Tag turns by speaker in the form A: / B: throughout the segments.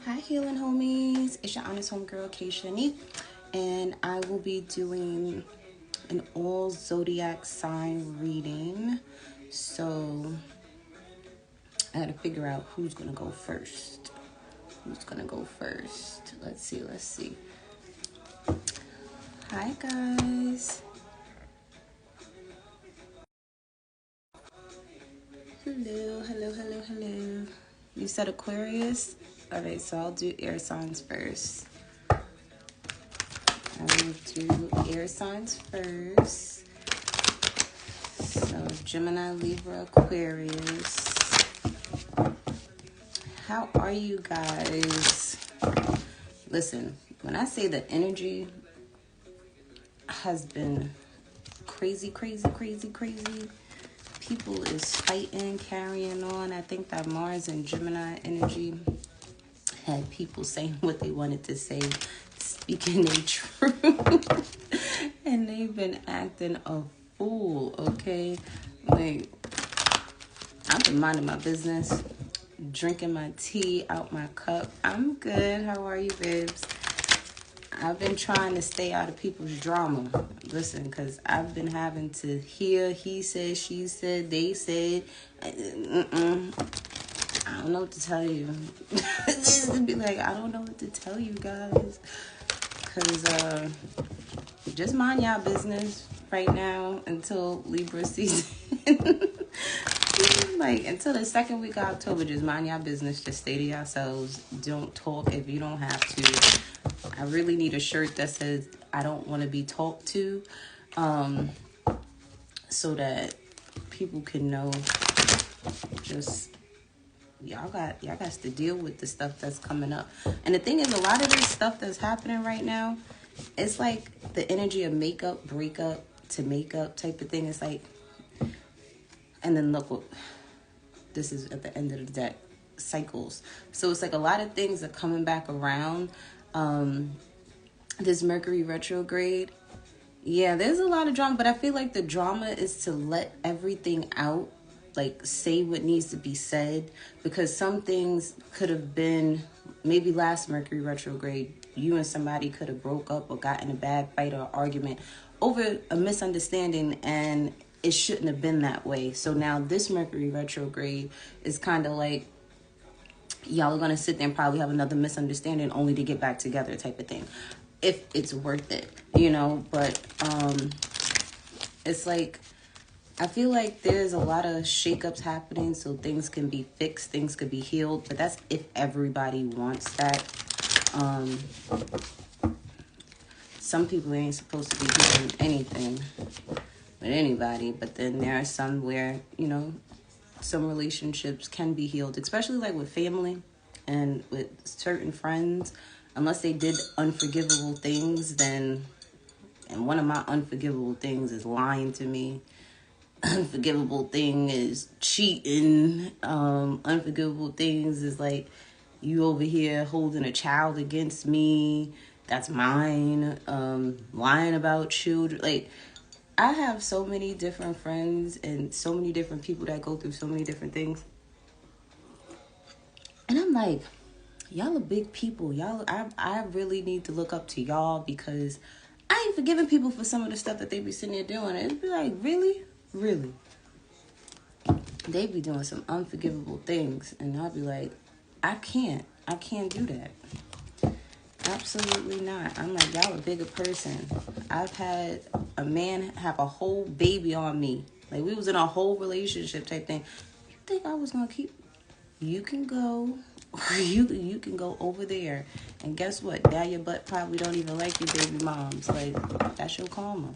A: Hi, healing homies. It's your honest homegirl, 𝑇ℎ𝑒 𝐻𝑜𝑛𝑒𝑠𝑡, and I will be doing an all zodiac sign reading. So I had to figure out who's gonna go first. Let's see. Hi, guys. Hello. You said Aquarius? All right, so I'll do air signs first. I'm going to do air signs first. So Gemini, Libra, Aquarius. How are you guys? Listen, when I say the energy has been crazy, people is fighting, carrying on. I think that Mars and Gemini energy had people saying what they wanted to say, speaking their truth. And they've been acting a fool, okay? Like, I've been minding my business, drinking my tea out my cup. I'm good. How are you, babes? I've been trying to stay out of people's drama. Listen, because I've been having to hear he said, she said, they said. I don't know what to tell you. Just be like, I don't know what to tell you guys. Because just mind y'all business right now until Libra season. Like, until the second week of October, just mind y'all business. Just stay to yourselves. Don't talk if you don't have to. I really need a shirt that says, I don't want to be talked to. So that people can know just, y'all got to deal with the stuff that's coming up. And the thing is, a lot of this stuff that's happening right now, it's like the energy of makeup, breakup to makeup type of thing. It's like, and then look what, this is at the end of the deck, cycles. So it's like a lot of things are coming back around. This Mercury retrograde, yeah, there's a lot of drama, but I feel like the drama is to let everything out, like say what needs to be said, because some things could have been, maybe last Mercury retrograde, you and somebody could have broke up or got in a bad fight or argument over a misunderstanding, and it shouldn't have been that way. So now this Mercury retrograde is kind of like, y'all are going to sit there and probably have another misunderstanding only to get back together type of thing, if it's worth it, you know. But it's like, I feel like there's a lot of shakeups happening so things can be fixed, things could be healed, but that's if everybody wants that. Some people ain't supposed to be doing anything with anybody, but then there are some where, you know, some relationships can be healed, especially like with family and with certain friends. Unless they did unforgivable things, then, and one of my unforgivable things is lying to me. Unforgivable thing is cheating. Unforgivable things is like you over here holding a child against me. That's mine. Lying about children. Like, I have so many different friends and so many different people that go through so many different things. And I'm like, y'all are big people. I really need to look up to y'all, because I ain't forgiving people for some of the stuff that they be sitting there doing. And it'd be like, really? They be doing some unforgivable things. And I'll be like, I can't do that. Absolutely not. I'm like, y'all a bigger person. I've had a man have a whole baby on me. Like, we was in a whole relationship type thing. You think I was going to keep... You can go... You can go over there. And guess what? Now your butt probably don't even like your baby moms. Like, that's your karma.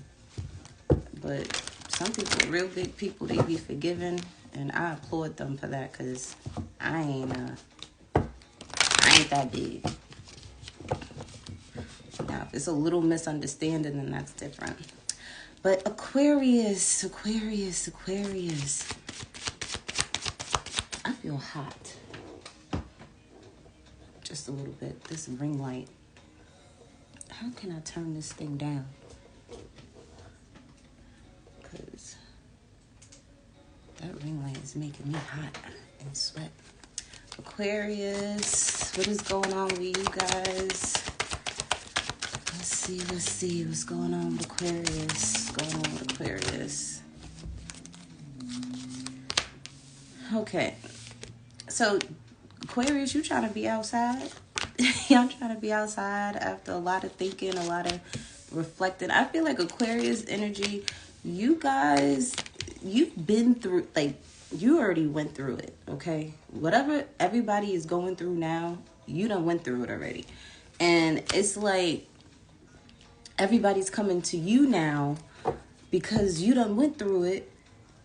A: But some people, real big people, they be forgiving. And I applaud them for that, because I ain't that big. Now, if it's a little misunderstanding, then that's different. But Aquarius. I feel hot. Just a little bit. This ring light. How can I turn this thing down? Because that ring light is making me hot and sweat. Aquarius, what is going on with you guys? Let's see what's going on with Aquarius. Okay, so Aquarius, you trying to be outside? Y'all trying to be outside after a lot of thinking, a lot of reflecting. I feel like Aquarius energy, you guys, you've been through, like, you already went through it, okay? Whatever everybody is going through now, you done went through it already. And it's like everybody's coming to you now because you done went through it,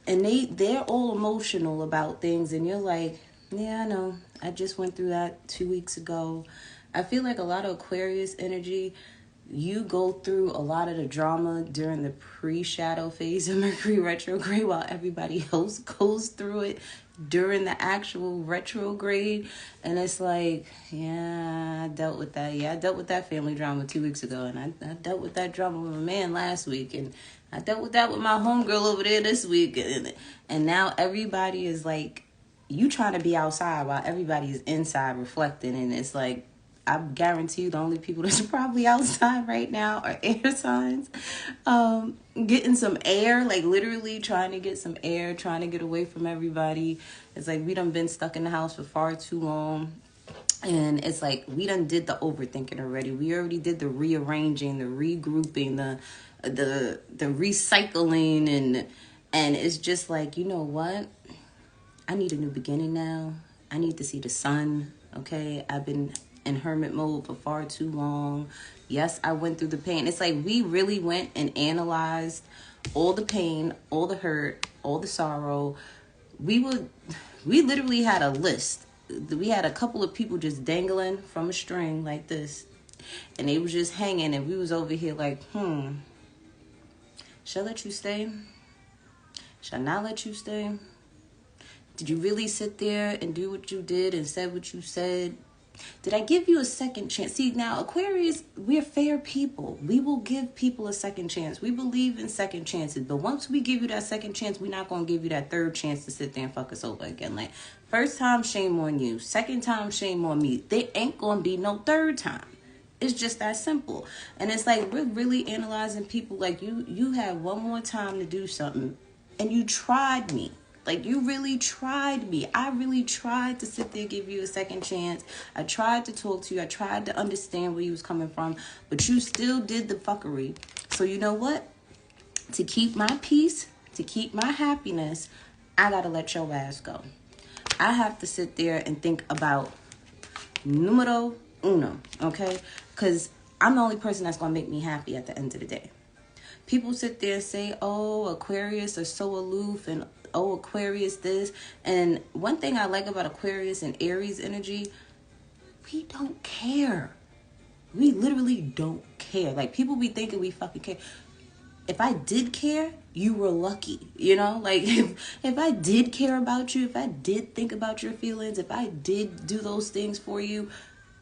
A: and they're all emotional about things, and you're like, yeah, I know. I just went through that 2 weeks ago. I feel like a lot of Aquarius energy, you go through a lot of the drama during the pre-shadow phase of Mercury retrograde while everybody else goes through it during the actual retrograde. And it's like, yeah, I dealt with that. Yeah, I dealt with that family drama 2 weeks ago. And I dealt with that drama with my man last week. And I dealt with that with my homegirl over there this week. And now everybody is like, you trying to be outside while everybody is inside reflecting. And it's like, I guarantee you the only people that's probably outside right now are air signs. Getting some air, like literally trying to get some air, trying to get away from everybody. It's like we done been stuck in the house for far too long. And it's like we done did the overthinking already. We already did the rearranging, the regrouping, the recycling. And it's just like, you know what? I need a new beginning now. I need to see the sun, okay? I've been in hermit mode for far too long. Yes, I went through the pain. It's like we really went and analyzed all the pain, all the hurt, all the sorrow. We literally had a list. We had a couple of people just dangling from a string like this, and they was just hanging, and we was over here like, shall I let you stay? Shall I not let you stay? Did you really sit there and do what you did and said what you said? Did I give you a second chance? See, now, Aquarius, we're fair people. We will give people a second chance. We believe in second chances. But once we give you that second chance, we're not going to give you that third chance to sit there and fuck us over again. Like, first time, shame on you. Second time, shame on me. There ain't going to be no third time. It's just that simple. And it's like we're really analyzing people like you had one more time to do something, and you tried me. Like, you really tried me. I really tried to sit there, give you a second chance. I tried to talk to you. I tried to understand where you was coming from. But you still did the fuckery. So you know what? To keep my peace, to keep my happiness, I got to let your ass go. I have to sit there and think about numero uno, okay? Because I'm the only person that's going to make me happy at the end of the day. People sit there and say, oh, Aquarius are so aloof, and oh, Aquarius this. And one thing I like about Aquarius and Aries energy, we don't care. We literally don't care. Like, people be thinking we fucking care. If I did care, you were lucky, you know? Like, if I did care about you, if I did think about your feelings, if I did do those things for you,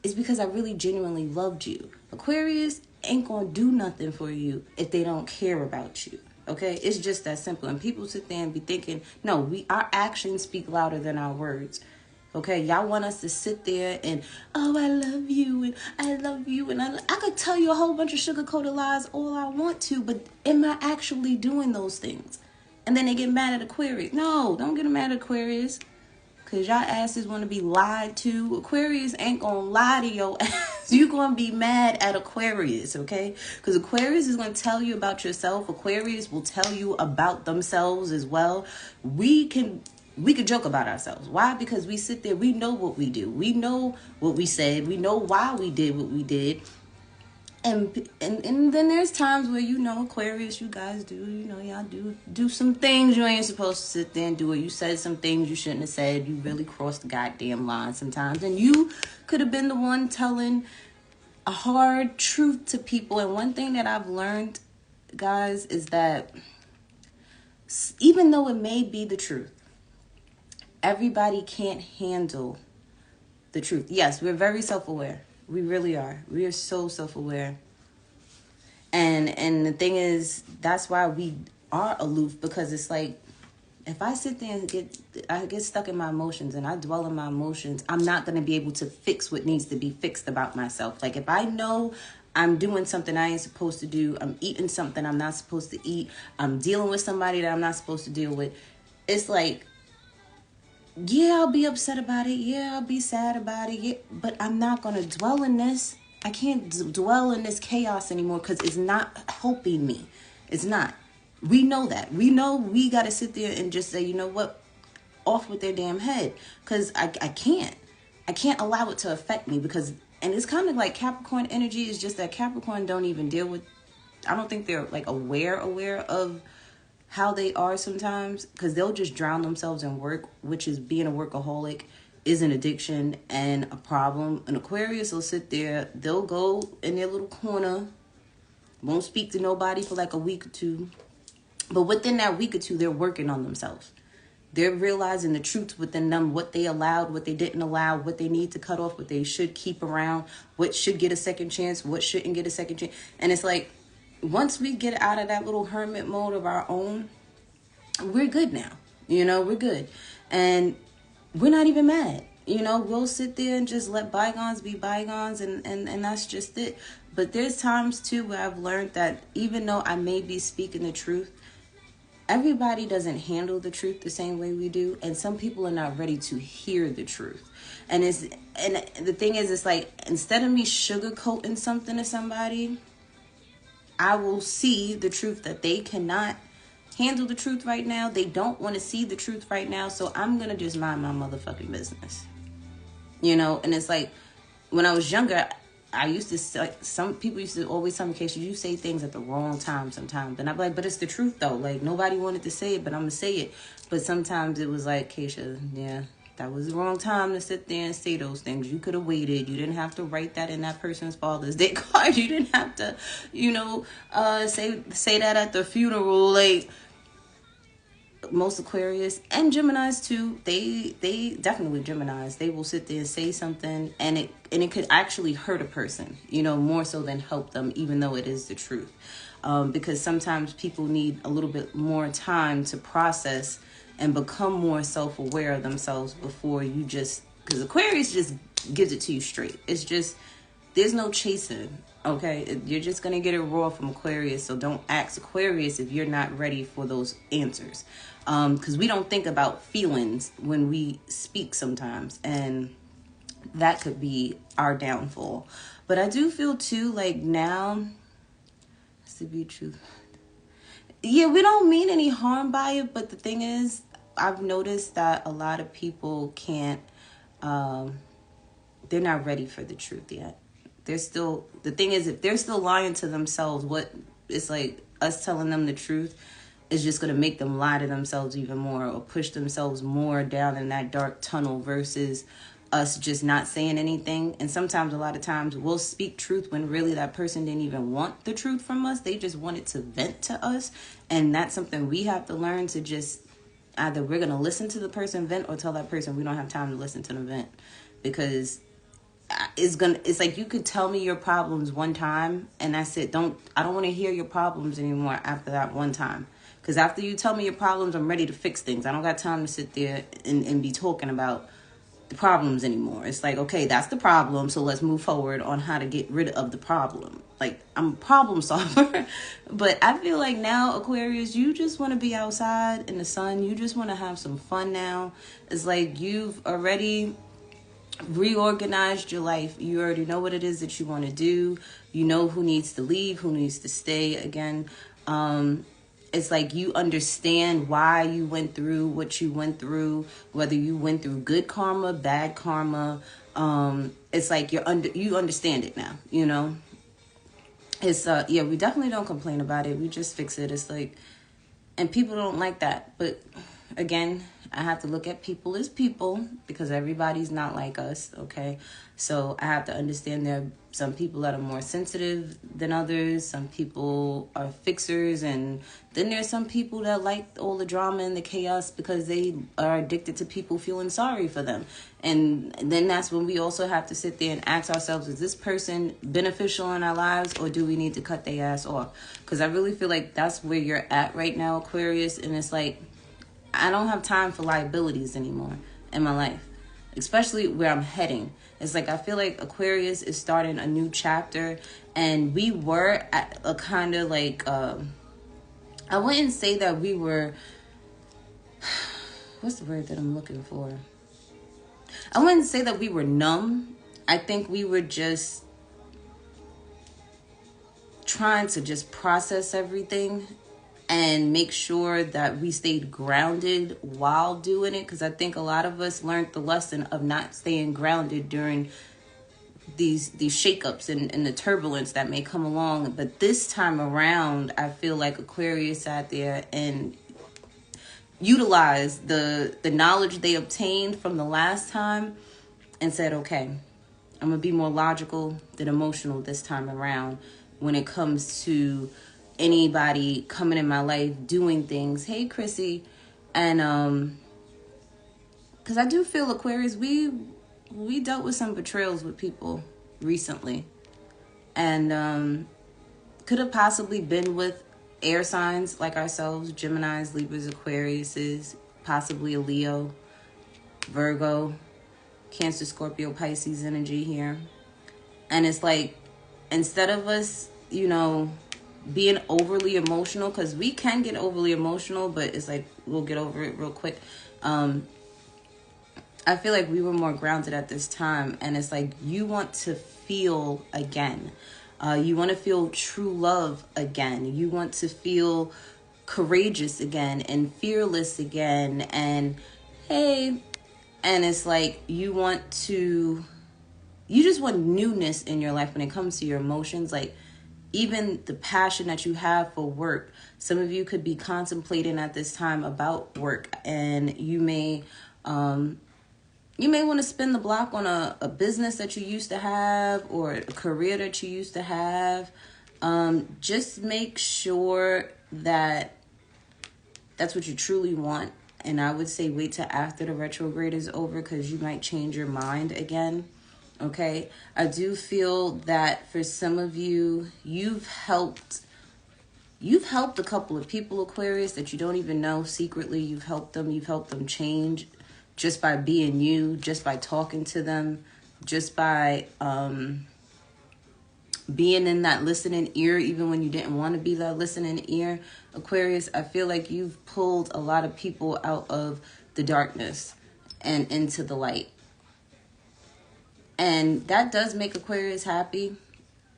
A: it's because I really genuinely loved you. Aquarius ain't gonna do nothing for you if they don't care about you. Okay, it's just that simple. And people sit there and be thinking, no, our actions speak louder than our words. Okay, y'all want us to sit there and, oh, I love you, and I love you, and I could tell you a whole bunch of sugar-coated lies all I want to, but am I actually doing those things? And then they get mad at Aquarius. No, don't get mad at Aquarius, because y'all asses want to be lied to. Aquarius ain't going to lie to your ass. You're going to be mad at Aquarius, okay? Because Aquarius is going to tell you about yourself. Aquarius will tell you about themselves as well. We could joke about ourselves. Why? Because we sit there. We know what we do. We know what we said. We know why we did what we did. And then there's times where, you know, Aquarius, you guys do, you know, y'all do some things you ain't supposed to sit there and do. Or you said some things you shouldn't have said. You really crossed the goddamn line sometimes. And you could have been the one telling a hard truth to people. And one thing that I've learned, guys, is that even though it may be the truth, everybody can't handle the truth. Yes, we're very self-aware. We really are. We are so self-aware. And the thing is, that's why we are aloof, because it's like, if I sit there and I get stuck in my emotions and I dwell in my emotions, I'm not going to be able to fix what needs to be fixed about myself. Like if I know I'm doing something I ain't supposed to do, I'm eating something I'm not supposed to eat, I'm dealing with somebody that I'm not supposed to deal with, it's like, yeah, I'll be upset about it. Yeah, I'll be sad about it. Yeah, but I'm not going to dwell in this. I can't dwell in this chaos anymore because it's not helping me. It's not. We know that. We know we got to sit there and just say, you know what? Off with their damn head. Because I can't. I can't allow it to affect me because, and it's kind of like Capricorn energy is just that Capricorn don't even deal with, I don't think they're like aware of how they are sometimes, because they'll just drown themselves in work, which is being a workaholic is an addiction and a problem. An Aquarius will sit there, they'll go in their little corner, won't speak to nobody for like a week or two, but within that week or two they're working on themselves. They're realizing the truth within them, what they allowed, what they didn't allow, what they need to cut off, what they should keep around, what should get a second chance, what shouldn't get a second chance. And it's like, once we get out of that little hermit mode of our own, we're good now. We're good. And we're not even mad. We'll sit there and just let bygones be bygones, and that's just it. But there's times, too, where I've learned that even though I may be speaking the truth, everybody doesn't handle the truth the same way we do. And some people are not ready to hear the truth. And the thing is, it's like, instead of me sugarcoating something to somebody, I will see the truth that they cannot handle the truth right now. They don't want to see the truth right now. So I'm going to just mind my motherfucking business. And it's like, when I was younger, I used to say, some people used to always tell me, Keisha, you say things at the wrong time sometimes. And I'm like, but it's the truth though. Like, nobody wanted to say it, but I'm going to say it. But sometimes it was like, Keisha, yeah, that was the wrong time to sit there and say those things. You could have waited. You didn't have to write that in that person's Father's Day card. You didn't have to, say that at the funeral. Like, most Aquarius and Geminis too, they definitely Geminis. They will sit there and say something, and it could actually hurt a person, more so than help them, even though it is the truth. Because sometimes people need a little bit more time to process and become more self-aware of themselves before you just, because Aquarius just gives it to you straight. It's just, there's no chasing, okay? You're just going to get it raw from Aquarius, so don't ask Aquarius if you're not ready for those answers. Because we don't think about feelings when we speak sometimes, and that could be our downfall. But I do feel too, like now, to be true, yeah, we don't mean any harm by it, but the thing is, I've noticed that a lot of people can't, they're not ready for the truth yet. They're still, the thing is, if they're still lying to themselves, what it's like us telling them the truth is just going to make them lie to themselves even more, or push themselves more down in that dark tunnel versus us just not saying anything. And sometimes, a lot of times, we'll speak truth when really that person didn't even want the truth from us. They just wanted to vent to us. And that's something we have to learn to just, either we're going to listen to the person vent or tell that person we don't have time to listen to them vent. Because it's like, you could tell me your problems one time and that's it. I don't want to hear your problems anymore after that one time. Because after you tell me your problems, I'm ready to fix things. I don't got time to sit there and be talking about the problems anymore. It's like, okay, that's the problem, so let's move forward on how to get rid of the problem. Like, I'm a problem solver. But I feel like now, Aquarius, you just want to be outside in the sun. You just want to have some fun now. It's like you've already reorganized your life. You already know what it is that you want to do. You know who needs to leave, who needs to stay. Again, it's like you understand why you went through what you went through, whether you went through good karma, bad karma. It's like you understand it now, It's yeah, we definitely don't complain about it. We just fix it. It's like, and people don't like that. But again, I have to look at people as people, because everybody's not like us, okay? So I have to understand there are some people that are more sensitive than others. Some people are fixers, and then there's some people that like all the drama and the chaos because they are addicted to people feeling sorry for them. And then that's when we also have to sit there and ask ourselves, is this person beneficial in our lives, or do we need to cut their ass off? Because I really feel like that's where you're at right now, Aquarius, and it's like, I don't have time for liabilities anymore in my life, especially where I'm heading. It's like I feel like Aquarius is starting a new chapter, and we were at a kind of like, I wouldn't say that we were, what's the word that I'm looking for? I wouldn't say that we were numb. I think we were just trying to just process everything and make sure that we stayed grounded while doing it. Because I think a lot of us learned the lesson of not staying grounded during these shakeups and the turbulence that may come along. But this time around, I feel like Aquarius sat there and utilized the knowledge they obtained from the last time and said, okay, I'm going to be more logical than emotional this time around when it comes to anybody coming in my life doing things. Hey, Chrissy. And because I do feel Aquarius, we dealt with some betrayals with people recently, and could have possibly been with air signs like ourselves: Geminis, Libras, Aquariuses, possibly a Leo, Virgo, Cancer, Scorpio, Pisces energy here. And it's like, instead of us, being overly emotional, because we can get overly emotional, but it's like we'll get over it real quick. I feel like we were more grounded at this time, and it's like you want to feel again. You want to feel true love again. You want to feel courageous again and fearless again. And hey, and it's like you just want newness in your life when it comes to your emotions. Like, even the passion that you have for work. Some of you could be contemplating at this time about work, and you may want to spin the block on a business that you used to have, or a career that you used to have. Just make sure that that's what you truly want. And I would say wait till after the retrograde is over, because you might change your mind again. Okay, I do feel that for some of you, you've helped a couple of people, Aquarius, that you don't even know. Secretly, you've helped them change just by being you, just by talking to them, just by being in that listening ear, even when you didn't want to be that listening ear. Aquarius, I feel like you've pulled a lot of people out of the darkness and into the light. And that does make Aquarius happy,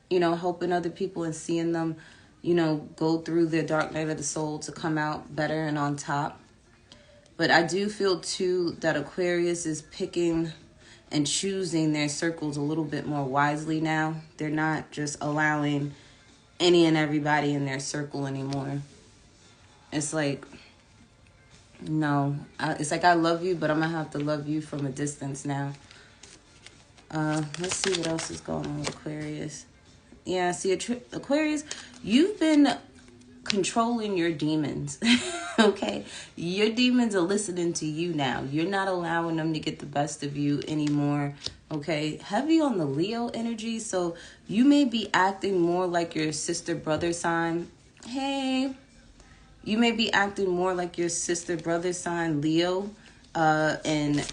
A: helping other people and seeing them, go through their dark night of the soul to come out better and on top. But I do feel, too, that Aquarius is picking and choosing their circles a little bit more wisely now. They're not just allowing any and everybody in their circle anymore. It's like, no. It's like, I love you, but I'm going to have to love you from a distance now. Let's see what else is going on with Aquarius. Yeah, see, Aquarius, you've been controlling your demons. Okay, your demons are listening to you now. You're not allowing them to get the best of you anymore. Okay, heavy on the Leo energy, so you may be acting more like your sister brother sign. Hey, you may be acting more like your sister brother sign, Leo, and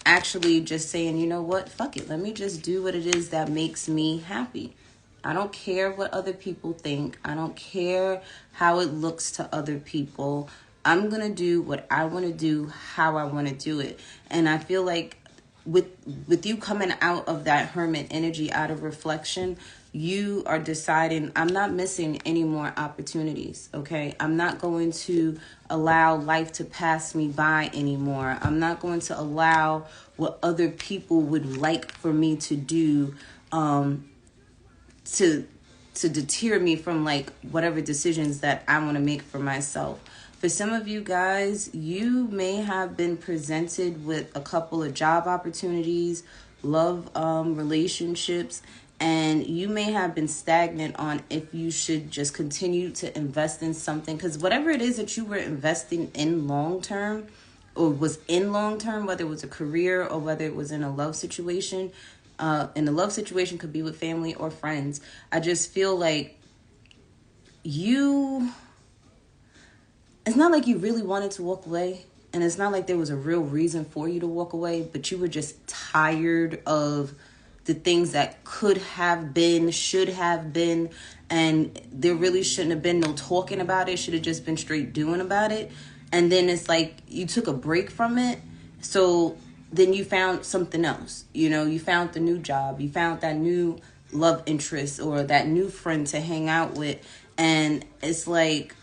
A: actually just saying, you know what, fuck it, let me just do what it is that makes me happy. I don't care what other people think. I don't care how it looks to other people. I'm going to do what I want to do, how I want to do it. And I feel like with you coming out of that hermit energy, out of reflection, you are deciding, I'm not missing any more opportunities, okay? I'm not going to allow life to pass me by anymore. I'm not going to allow what other people would like for me to do to deter me from like whatever decisions that I want to make for myself. For some of you guys, you may have been presented with a couple of job opportunities, love relationships, and you may have been stagnant on if you should just continue to invest in something. Because whatever it is that you were investing in long term, or was in long term, whether it was a career or whether it was in a love situation, and the love situation could be with family or friends. I just feel like you it's not like you really wanted to walk away. And it's not like there was a real reason for you to walk away, but you were just tired of the things that could have been, should have been, and there really shouldn't have been no talking about it. Should have just been straight doing about it. And then it's like you took a break from it. So then you found something else. You know, you found the new job. You found that new love interest or that new friend to hang out with. And it's like,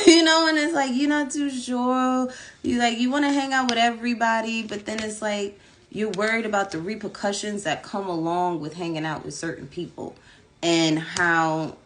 A: you know, and it's like you're not too sure. You want to hang out with everybody, but then it's like you're worried about the repercussions that come along with hanging out with certain people, and how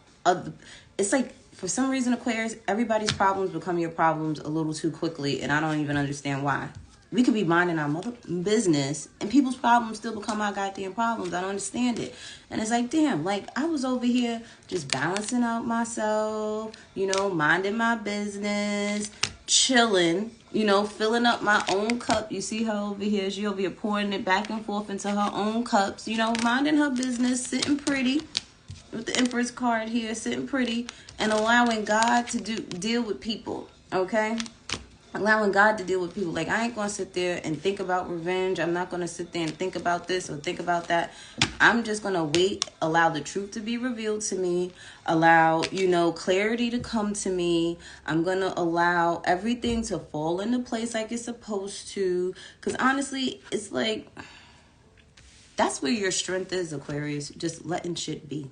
A: it's like for some reason, Aquarius, everybody's problems become your problems a little too quickly, and I don't even understand why. We could be minding our mother business and people's problems still become our goddamn problems. I don't understand it. And it's like, damn, like I was over here just balancing out myself, you know, minding my business, chilling, you know, filling up my own cup. You see her over here. She over here pouring it back and forth into her own cups, you know, minding her business, sitting pretty with the Empress card here, sitting pretty and allowing God to deal with people, okay? Allowing God to deal with people. Like, I ain't going to sit there and think about revenge. I'm not going to sit there and think about this or think about that. I'm just going to wait, allow the truth to be revealed to me, allow, you know, clarity to come to me. I'm going to allow everything to fall into place like it's supposed to. Because honestly, it's like, that's where your strength is, Aquarius. Just letting shit be.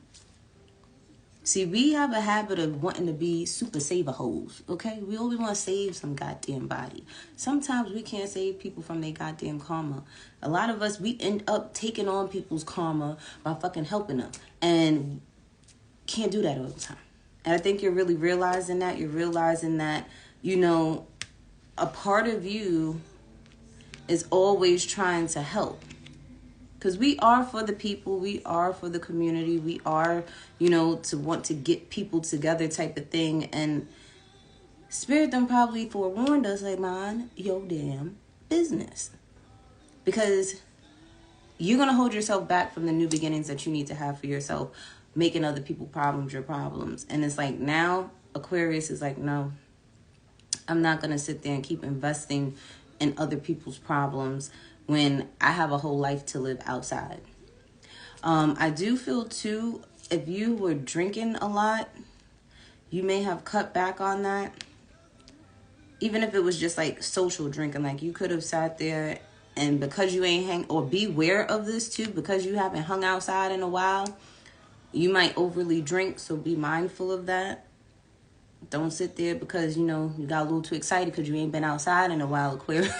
A: See, we have a habit of wanting to be super saver hoes, okay? We always want to save some goddamn body. Sometimes we can't save people from their goddamn karma. A lot of us, we end up taking on people's karma by fucking helping them. And can't do that all the time. And I think you're really realizing that. You're realizing that, you know, a part of you is always trying to help. Because we are for the people, we are for the community, we are, you know, to want to get people together type of thing. And Spirit done probably forewarned us, like, mind your damn business. Because you're going to hold yourself back from the new beginnings that you need to have for yourself, making other people's problems your problems. And it's like now, Aquarius is like, no, I'm not going to sit there and keep investing in other people's problems when I have a whole life to live outside. I do feel too, if you were drinking a lot, you may have cut back on that. Even if it was just like social drinking, like you could have sat there and because you ain't or beware of this too, because you haven't hung outside in a while, you might overly drink. So be mindful of that. Don't sit there because, you know, you got a little too excited because you ain't been outside in a while, Aquarius.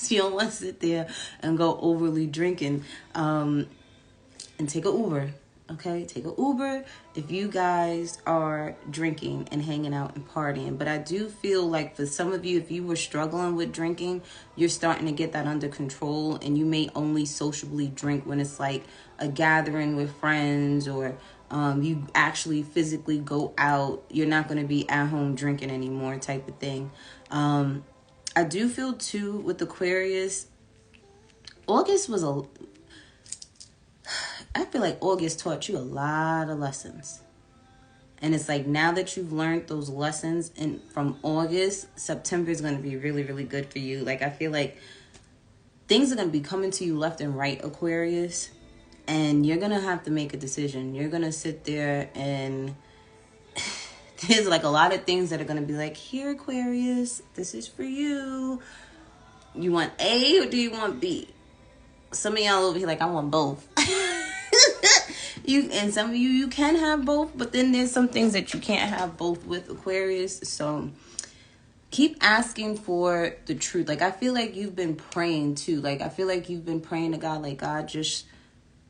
A: You don't want to sit there and go overly drinking. And take an Uber, okay? Take an Uber if you guys are drinking and hanging out and partying. But I do feel like for some of you, if you were struggling with drinking, you're starting to get that under control. And you may only sociably drink when it's like a gathering with friends or you actually physically go out. You're not going to be at home drinking anymore type of thing. I do feel too with Aquarius, August was I feel like August taught you a lot of lessons. And it's like now that you've learned those lessons from August, September is going to be really, really good for you. Like I feel like things are going to be coming to you left and right, Aquarius. And you're going to have to make a decision. You're going to sit there and there's like a lot of things that are going to be like, here, Aquarius, this is for you. You want A or do you want B? Some of y'all over here like, I want both. And some of you can have both, but then there's some things that you can't have both with, Aquarius. So keep asking for the truth. Like I feel like you've been praying too. Like I feel like you've been praying to God, like God just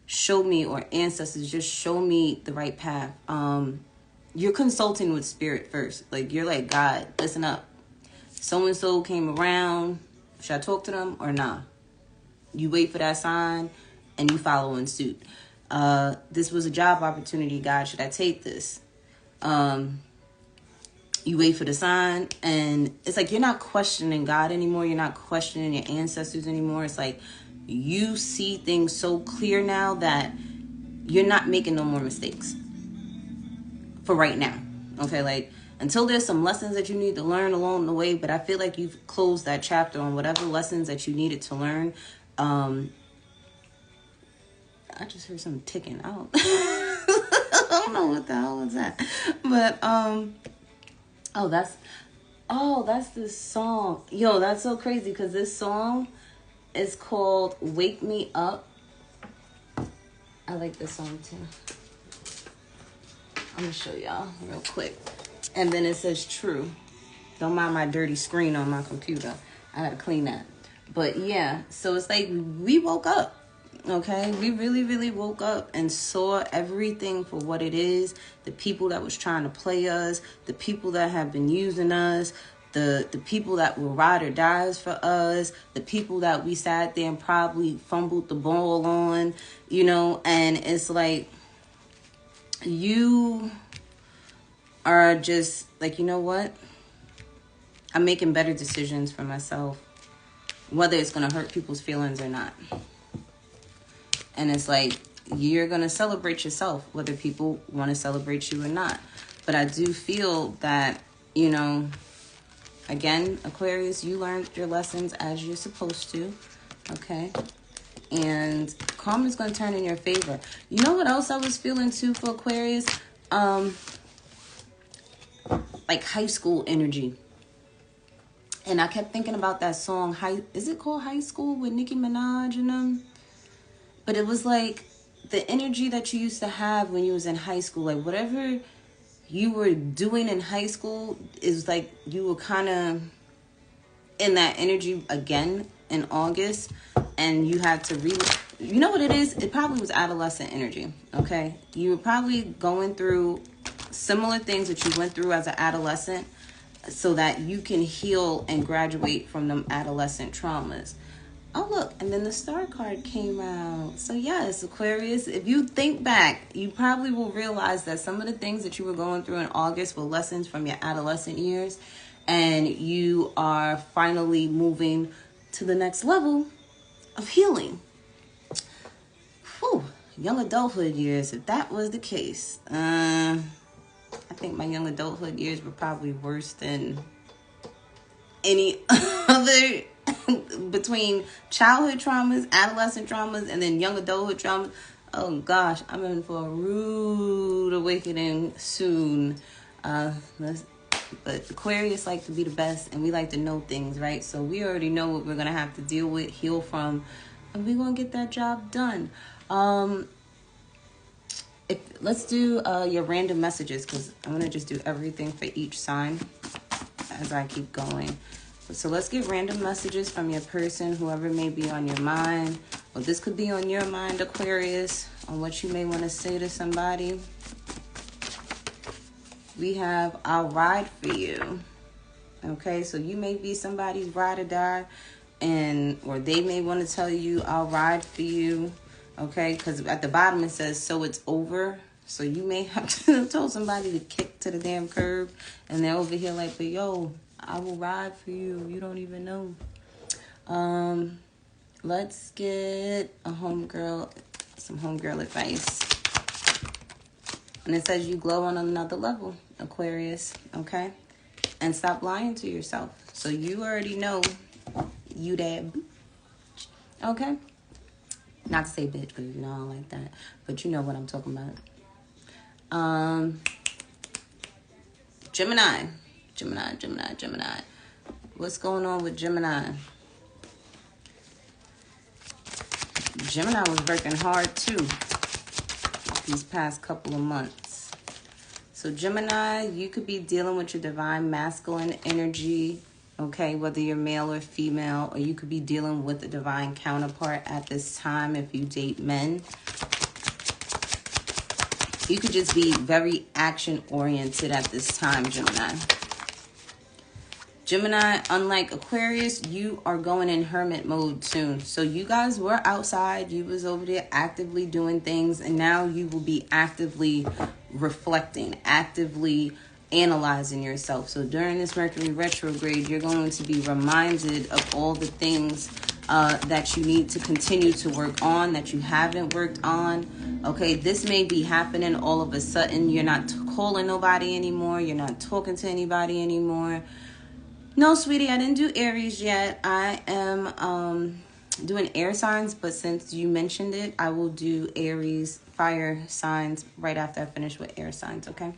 A: show me, or ancestors just show me the right path. You're consulting with spirit first. Like you're like, God, listen up. So-and-so came around. Should I talk to them or nah? You wait for that sign and you follow in suit. This was a job opportunity, God. Should I take this? You wait for the sign and it's like you're not questioning God anymore. You're not questioning your ancestors anymore. It's like you see things so clear now that you're not making no more mistakes. for right now. Okay, like until there's some lessons that you need to learn along the way, but I feel like you've closed that chapter on whatever lessons that you needed to learn. I just heard something ticking out. I don't know what the hell was that. But that's this song. Yo, that's so crazy because this song is called Wake Me Up. I like this song too. I'm gonna show y'all real quick. And then it says True. Don't mind my dirty screen on my computer. I gotta clean that. But yeah, so it's like we woke up. Okay, we really, really woke up and saw everything for what it is. The people that was trying to play us, the people that have been using us, the people that were ride or dies for us, the people that we sat there and probably fumbled the ball on, you know. And it's like you are just like, you know what? I'm making better decisions for myself, whether it's going to hurt people's feelings or not. And it's like, you're going to celebrate yourself, whether people want to celebrate you or not. But I do feel that, you know, again, Aquarius, you learned your lessons as you're supposed to. Okay. And karma is going to turn in your favor. You know what else I was feeling too for Aquarius? Like high school energy. And I kept thinking about that song. Is it called High School with Nicki Minaj and them? But it was like the energy that you used to have when you was in high school. Like whatever you were doing in high school is like you were kind of in that energy again in August. And you had to you know what it is? It probably was adolescent energy, okay? You were probably going through similar things that you went through as an adolescent so that you can heal and graduate from them adolescent traumas. Oh, look, and then the star card came out. So, yes, Aquarius, if you think back, you probably will realize that some of the things that you were going through in August were lessons from your adolescent years, and you are finally moving to the next level of healing. Whew, young adulthood years, if that was the case. I think my young adulthood years were probably worse than any other between childhood traumas, adolescent traumas, and then young adulthood traumas. Oh gosh, I'm in for a rude awakening soon. But Aquarius like to be the best, and we like to know things, right? So we already know what we're gonna have to deal with, heal from, and we're gonna get that job done. Let's do your random messages, because I'm gonna just do everything for each sign as I keep going. So let's get random messages from your person, whoever may be on your mind. Well, this could be on your mind, Aquarius, on what you may want to say to somebody. We have I'll ride for you. Okay, so you may be somebody's ride or die, or they may want to tell you I'll ride for you. Okay, because at the bottom it says so it's over. So you may have to tell somebody to kick to the damn curb, and they're over here like, but yo, I will ride for you. You don't even know. Let's get some homegirl advice. And it says you glow on another level, Aquarius, okay? And stop lying to yourself. So you already know you that bitch, okay? Not to say bitch, because you know I don't like that. But you know what I'm talking about. Gemini. What's going on with Gemini? Gemini was working hard too these past couple of months. So Gemini, you could be dealing with your divine masculine energy, okay, whether you're male or female, or you could be dealing with a divine counterpart at this time if you date men. You could just be very action-oriented at this time, Gemini. Gemini, unlike Aquarius, you are going in hermit mode soon. So you guys were outside. You was over there actively doing things. And now you will be actively reflecting, actively analyzing yourself. So during this Mercury retrograde, you're going to be reminded of all the things that you need to continue to work on, that you haven't worked on. Okay, this may be happening all of a sudden. You're not calling nobody anymore. You're not talking to anybody anymore. No, sweetie, I didn't do Aries yet. I am doing air signs, but since you mentioned it, I will do Aries fire signs right after I finish with air signs, okay?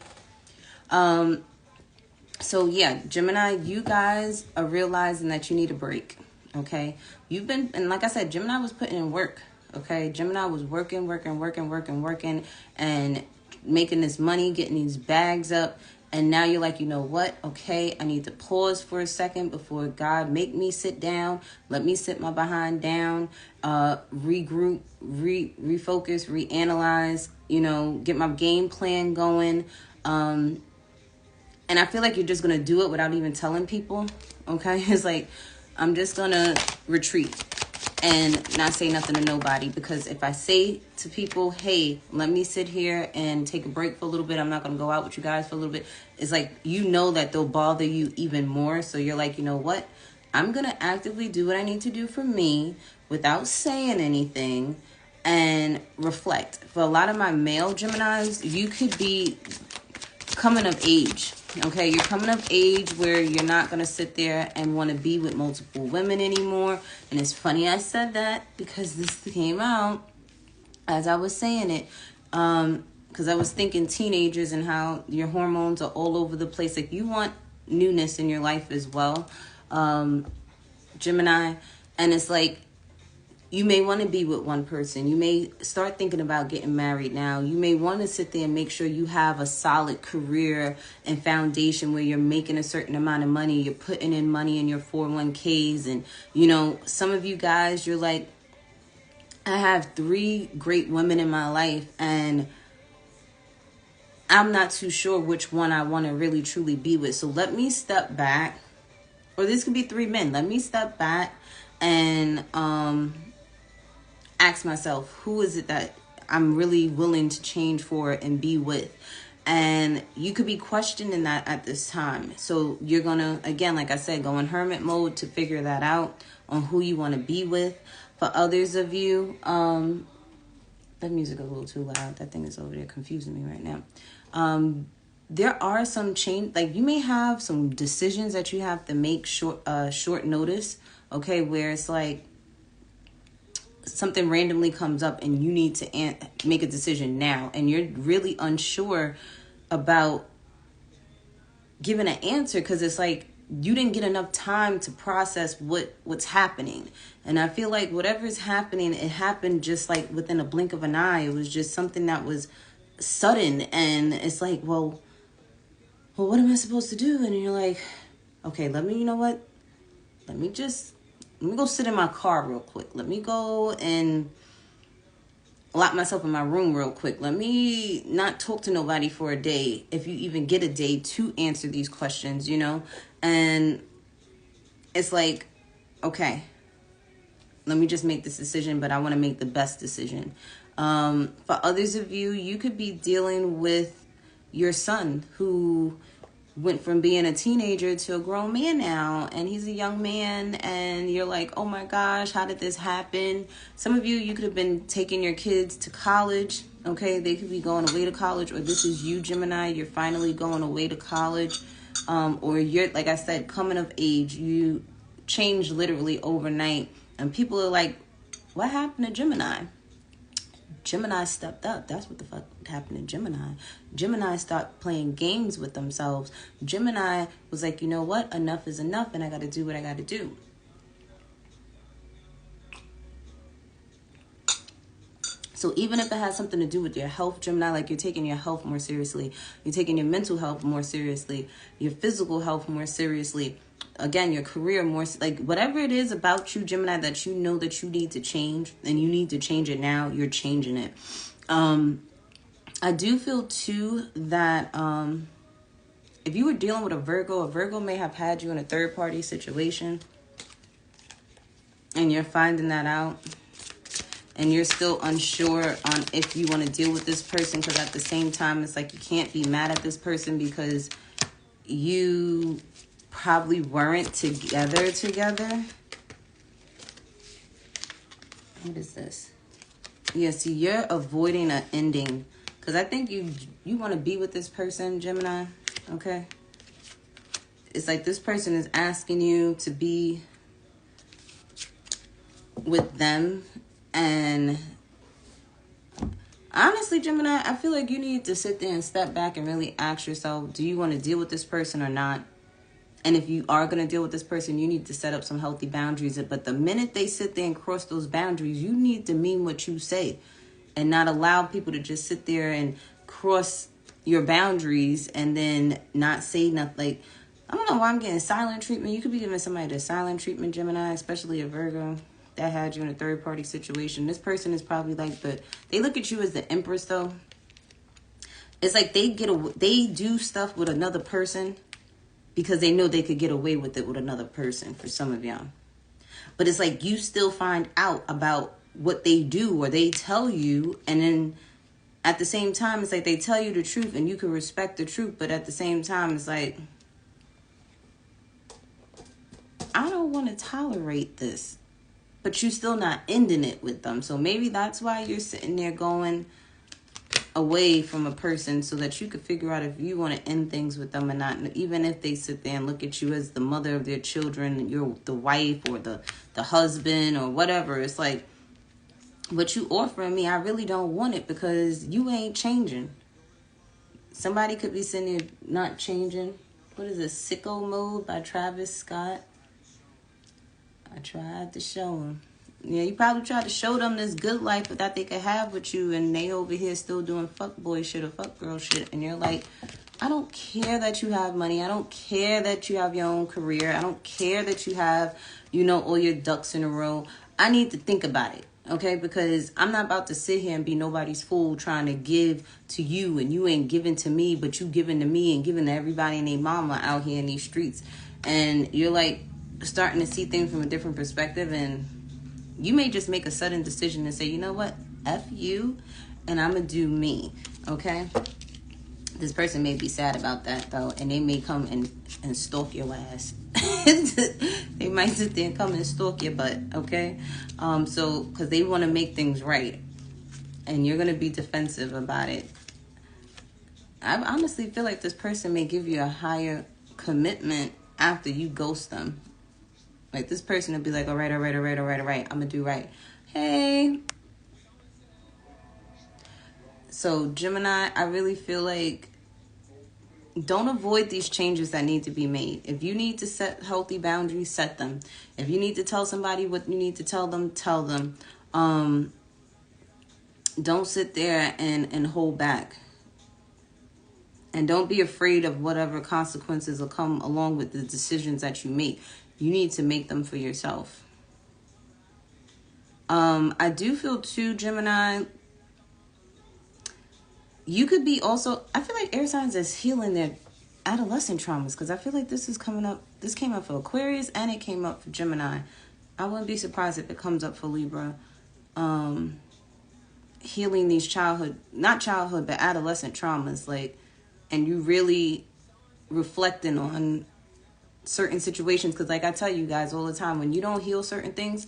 A: So yeah, Gemini, you guys are realizing that you need a break, okay? And like I said, Gemini was putting in work, okay? Gemini was working, and making this money, getting these bags up. And now you're like, you know what? Okay, I need to pause for a second before God make me sit down. Let me sit my behind down, regroup, refocus, reanalyze, get my game plan going. And I feel like you're just going to do it without even telling people. Okay, it's like, I'm just going to retreat and not say nothing to nobody, because if I say to people, hey, let me sit here and take a break for a little bit, I'm not going to go out with you guys for a little bit, it's like, that they'll bother you even more. So you're like, you know what, I'm going to actively do what I need to do for me without saying anything and reflect. For a lot of my male Geminis, you could be coming of age. Okay, you're coming of age where you're not going to sit there and want to be with multiple women anymore. And it's funny I said that, because this came out as I was saying it. Because I was thinking teenagers and how your hormones are all over the place. Like, you want newness in your life as well, Gemini. And it's like, you may want to be with one person. You may start thinking about getting married now. You may want to sit there and make sure you have a solid career and foundation where you're making a certain amount of money. You're putting in money in your 401ks. And, some of you guys, you're like, I have 3 great women in my life, and I'm not too sure which one I want to really truly be with. So let me step back. Or this could be 3 men. Let me step back and ask myself, who is it that I'm really willing to change for and be with? And you could be questioning that at this time. So you're going to, again, like I said, go in hermit mode to figure that out on who you want to be with. For others of you, that music is a little too loud. That thing is over there confusing me right now. There are some change, like you may have some decisions that you have to make short notice, okay, where it's like, something randomly comes up and you need to make a decision now, and you're really unsure about giving an answer, because it's like you didn't get enough time to process what's happening. And I feel like whatever is happening, it happened just like within a blink of an eye. It was just something that was sudden, and it's like, well, what am I supposed to do? And you're like, okay, let me go sit in my car real quick. Let me go and lock myself in my room real quick. Let me not talk to nobody for a day, if you even get a day to answer these questions, And it's like, okay, let me just make this decision, but I want to make the best decision. For others of you, you could be dealing with your son who went from being a teenager to a grown man now, and he's a young man, and you're like, oh my gosh, how did this happen? Some of you could have been taking your kids to college, okay? They could be going away to college, or this is you, Gemini, you're finally going away to college, or you're, like I said, coming of age. You changed literally overnight, and people are like, what happened to Gemini? Gemini stepped up. That's what the fuck happened to Gemini. Gemini stopped playing games with themselves. Gemini was like, you know what? Enough is enough, and I got to do what I got to do. So even if it has something to do with your health, Gemini, like you're taking your health more seriously, you're taking your mental health more seriously, your physical health more seriously, again, your career more, like whatever it is about you, Gemini, that you know that you need to change, and you need to change it now, you're changing it. I do feel too that if you were dealing with a Virgo may have had you in a third party situation, and you're finding that out, and you're still unsure on if you want to deal with this person, because at the same time, it's like you can't be mad at this person because you probably weren't together. What is this? Yeah, see, you're avoiding an ending Because I think you want to be with this person, Gemini, okay? It's like this person is asking you to be with them. And honestly, Gemini, I feel like you need to sit there and step back and really ask yourself, do you want to deal with this person or not? And if you are going to deal with this person, you need to set up some healthy boundaries. But the minute they sit there and cross those boundaries, you need to mean what you say and not allow people to just sit there and cross your boundaries and then not say nothing. Like, I don't know why I'm getting silent treatment. You could be giving somebody the silent treatment, Gemini, especially a Virgo that had you in a third party situation. This person is probably like they look at you as the empress though. It's like they do stuff with another person because they know they could get away with it with another person for some of y'all. But it's like you still find out about what they do or they tell you. And then at the same time, it's like they tell you the truth and you can respect the truth. But at the same time, it's like, I don't want to tolerate this. But you're still not ending it with them. So maybe that's why you're sitting there going away from a person so that you could figure out if you want to end things with them or not. Even if they sit there and look at you as the mother of their children, you're the wife or the husband or whatever. It's like, what you offering me, I really don't want it because you ain't changing. Somebody could be sitting there not changing. What is it? Sicko Mode by Travis Scott. I tried to show them. Yeah, you probably tried to show them this good life that they could have with you, and they over here still doing fuckboy shit or fuckgirl shit. And you're like, I don't care that you have money. I don't care that you have your own career. I don't care that you have, all your ducks in a row. I need to think about it, okay? Because I'm not about to sit here and be nobody's fool trying to give to you, and you ain't giving to me, but you giving to me and giving to everybody and their mama out here in these streets. And you're like starting to see things from a different perspective, and you may just make a sudden decision and say, you know what, F you, and I'm going to do me, okay? This person may be sad about that, though, and they may come and stalk your ass. They might sit there and come and stalk your butt, okay? So, because they want to make things right, and you're going to be defensive about it. I honestly feel like this person may give you a higher commitment after you ghost them. Like, this person will be like, all right, I'm going to do right. Hey. So, Gemini, I really feel like don't avoid these changes that need to be made. If you need to set healthy boundaries, set them. If you need to tell somebody what you need to tell them, tell them. Don't sit there and hold back. And don't be afraid of whatever consequences will come along with the decisions that you make. You need to make them for yourself. I do feel too, Gemini, you could be also, I feel like air signs is healing their adolescent traumas, because I feel like this is coming up. This came up for Aquarius and it came up for Gemini. I wouldn't be surprised if it comes up for Libra. Healing these not childhood, but adolescent traumas, like, and you really reflecting on certain situations, because like I tell you guys all the time, when you don't heal certain things,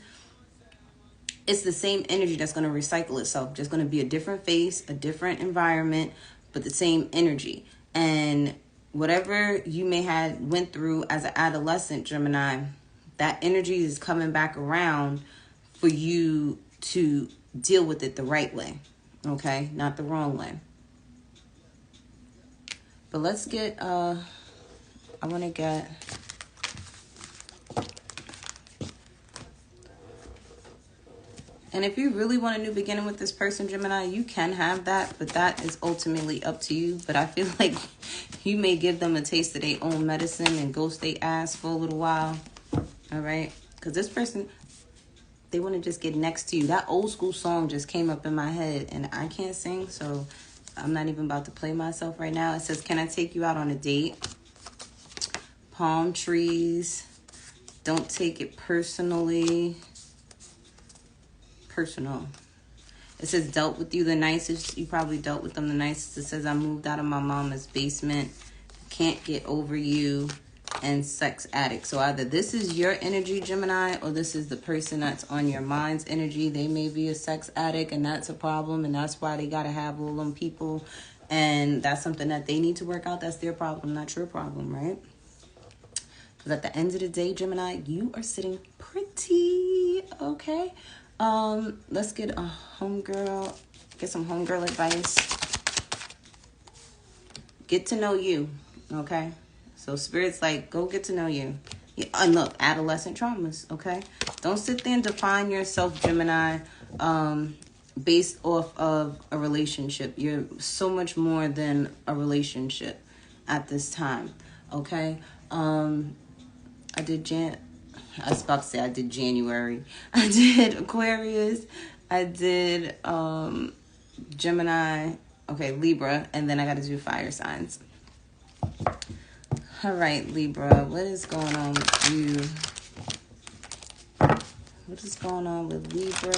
A: it's the same energy that's going to recycle itself. Just going to be a different face, a different environment, but the same energy. And whatever you may have went through as an adolescent, Gemini, that energy is coming back around for you to deal with it the right way, okay? Not the wrong way. But let's get, I want to get, and if you really want a new beginning with this person, Gemini, you can have that, but that is ultimately up to you. But I feel like you may give them a taste of their own medicine and ghost their ass for a little while, all right? Because this person, they want to just get next to you. That old school song just came up in my head, and I can't sing, so I'm not even about to play myself right now. It says, can I take you out on a date? Palm trees. Don't take it personally. Personal. It says, dealt with you the nicest. You probably dealt with them the nicest. It says, I moved out of my mama's basement. Can't get over you. and sex addict. So either this is your energy, Gemini, or this is the person that's on your mind's energy. They may be a sex addict, and that's a problem, and that's why they got to have all them people, and that's something that they need to work out. That's their problem, not your problem, right? Because at the end of the day, Gemini, you are sitting pretty, okay? Let's get a homegirl, get some homegirl advice. Get to know you, okay? So Spirit's like, go get to know you. Yeah, and look, adolescent traumas, okay? Don't sit there and define yourself, Gemini, based off of a relationship. You're so much more than a relationship at this time, okay? I was about to say I did January. I did Aquarius. I did Gemini. Okay, Libra. And then I got to do fire signs. All right, Libra. What is going on with you? What is going on with Libra?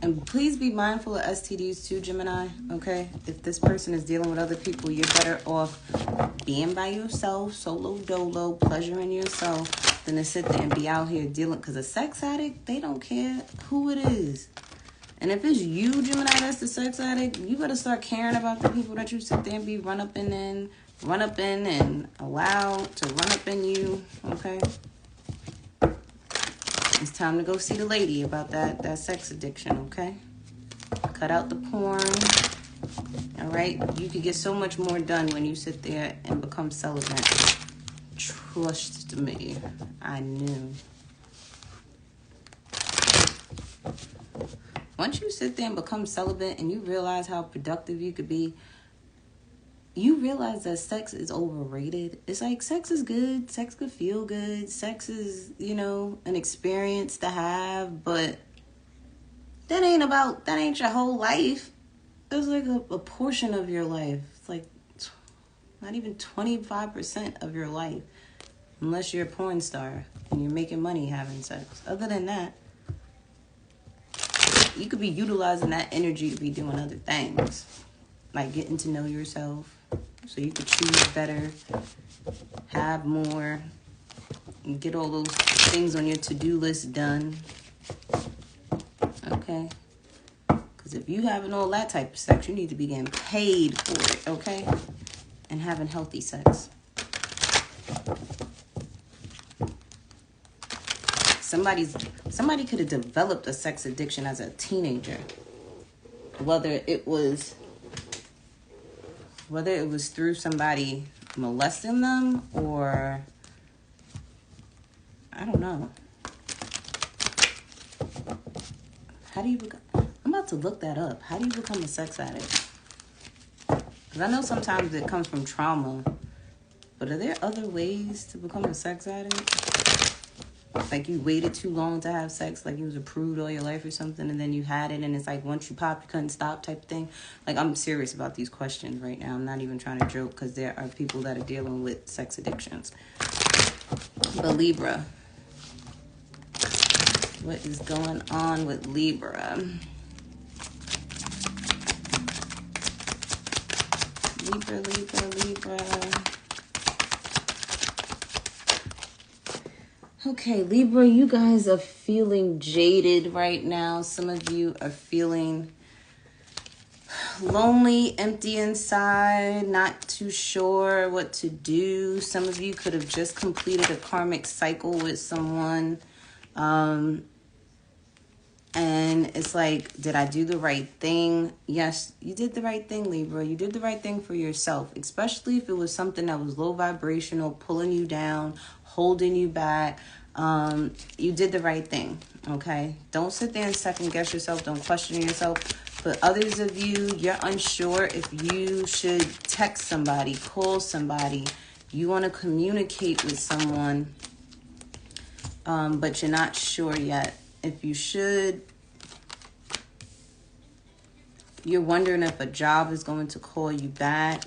A: And please be mindful of STDs too, Gemini, okay? If this person is dealing with other people, you're better off being by yourself, solo dolo, pleasuring yourself, than to sit there and be out here dealing. Because a sex addict, they don't care who it is. And if it's you, Gemini, that's the sex addict, you better start caring about the people that you sit there and be run up in and allow to run up in you, okay? It's time to go see the lady about that sex addiction, okay? Cut out the porn, all right? You could get so much more done when you sit there and become celibate. Trust me, I knew. Once you sit there and become celibate and you realize how productive you could be, you realize that sex is overrated. It's like, sex is good. Sex could feel good. Sex is, an experience to have, but that ain't your whole life. It's like a portion of your life. It's like not even 25% of your life, unless you're a porn star and you're making money having sex. Other than that, you could be utilizing that energy to be doing other things, like getting to know yourself so you could choose better, have more, and get all those things on your to-do list done. Okay? Because if you having all that type of sex, you need to be getting paid for it, okay? And having healthy sex. Somebody could have developed a sex addiction as a teenager. Whether it was through somebody molesting them, or I don't know. How do you become? I'm about to look that up. How do you become a sex addict? Because I know sometimes it comes from trauma, but are there other ways to become a sex addict? Like you waited too long to have sex, like you was approved all your life or something, and then you had it, and it's like once you pop, you couldn't stop type of thing. Like, I'm serious about these questions right now. I'm not even trying to joke, because there are people that are dealing with sex addictions. But Libra, what is going on with Libra? Libra. Okay, Libra, you guys are feeling jaded right now. Some of you are feeling lonely, empty inside, not too sure what to do. Some of you could have just completed a karmic cycle with someone. And it's like, did I do the right thing? Yes, you did the right thing, Libra. You did the right thing for yourself, especially if it was something that was low vibrational, pulling you down, holding you back. You did the right thing, okay? Don't sit there and second guess yourself. Don't question yourself. But others of you, you're unsure if you should text somebody, call somebody. You want to communicate with someone, but you're not sure yet if you should. You're wondering if a job is going to call you back.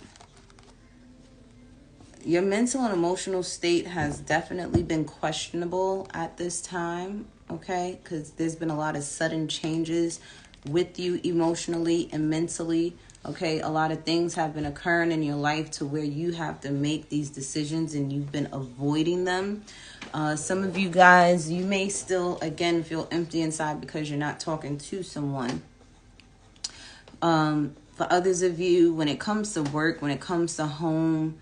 A: Your mental and emotional state has definitely been questionable at this time, okay? Because there's been a lot of sudden changes with you emotionally and mentally. Okay, a lot of things have been occurring in your life to where you have to make these decisions and you've been avoiding them. Some of you guys, you may still, again, feel empty inside because you're not talking to someone. For others of you, when it comes to work, when it comes to home,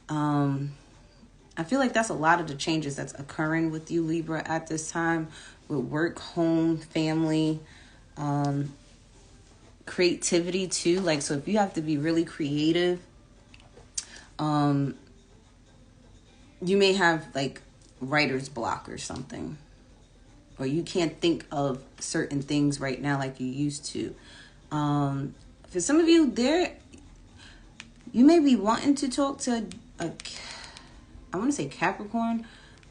A: I feel like that's a lot of the changes that's occurring with you, Libra, at this time, with work, home, family, creativity too. Like, so if you have to be really creative, you may have like writer's block or something, or you can't think of certain things right now like you used to. For some of you, you may be wanting to talk to I want to say Capricorn,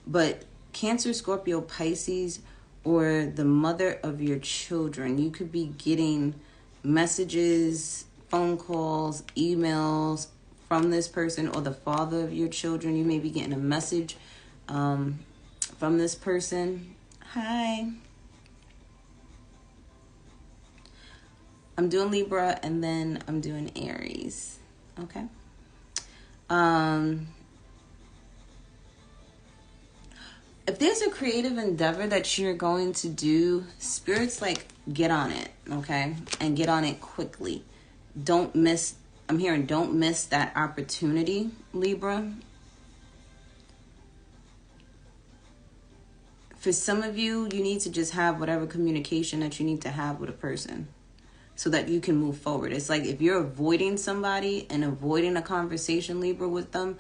A: but Cancer, Scorpio, Pisces, or the mother of your children. You could be getting messages, phone calls, emails from this person, or the father of your children. You may be getting a message from this person. Hi. I'm doing Libra, and then I'm doing Aries. Okay. If there's a creative endeavor that you're going to do, Spirit's like, get on it, okay? And get on it quickly. Don't miss that opportunity, Libra. For some of you, you need to just have whatever communication that you need to have with a person so that you can move forward. It's like if you're avoiding somebody and avoiding a conversation, Libra, with them,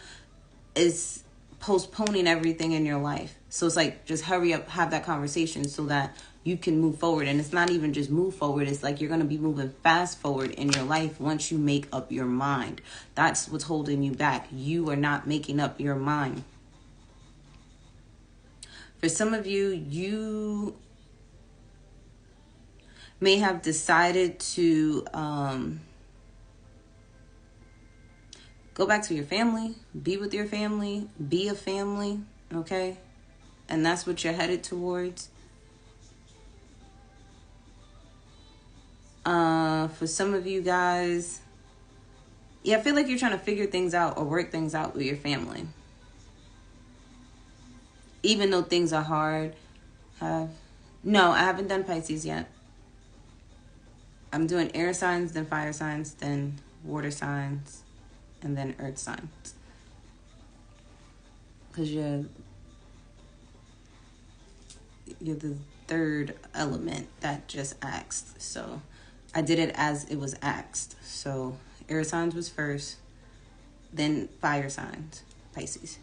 A: it's postponing everything in your life. So it's like, just hurry up, have that conversation so that you can move forward. And it's not even just move forward. It's like you're going to be moving fast forward in your life once you make up your mind. That's what's holding you back. You are not making up your mind. For some of you, you may have decided to go back to your family, be with your family, be a family, okay? And that's what you're headed towards. For some of you guys, yeah, I feel like you're trying to figure things out or work things out with your family. Even though things are hard. No, I haven't done Pisces yet. I'm doing air signs, then fire signs, then water signs, and then earth signs. Because you're the third element that just asked. So I did it as it was asked. So air signs was first, then fire signs, Pisces.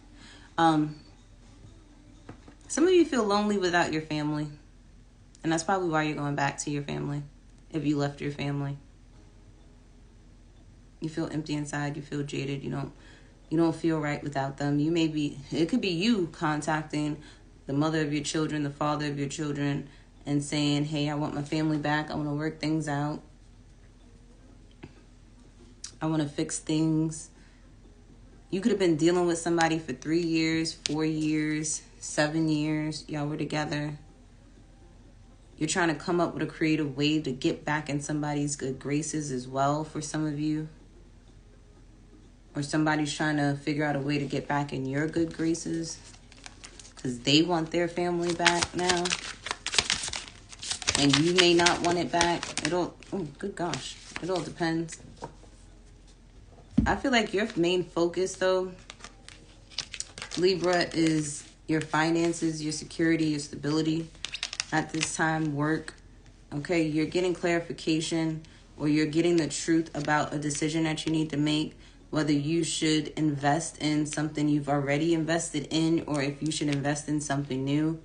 A: Some of you feel lonely without your family. And that's probably why you're going back to your family. If you left your family. You feel empty inside. You feel jaded. You don't feel right without them. It could be you contacting the mother of your children, the father of your children, and saying, hey, I want my family back. I want to work things out. I want to fix things. You could have been dealing with somebody for 3 years, 4 years, 7 years. Y'all were together. You're trying to come up with a creative way to get back in somebody's good graces as well, for some of you. Or somebody's trying to figure out a way to get back in your good graces because they want their family back now. And you may not want it back. It all depends. I feel like your main focus, though, Libra, is your finances, your security, your stability. At this time, work. Okay, you're getting clarification, or you're getting the truth about a decision that you need to make, whether you should invest in something you've already invested in, or if you should invest in something new.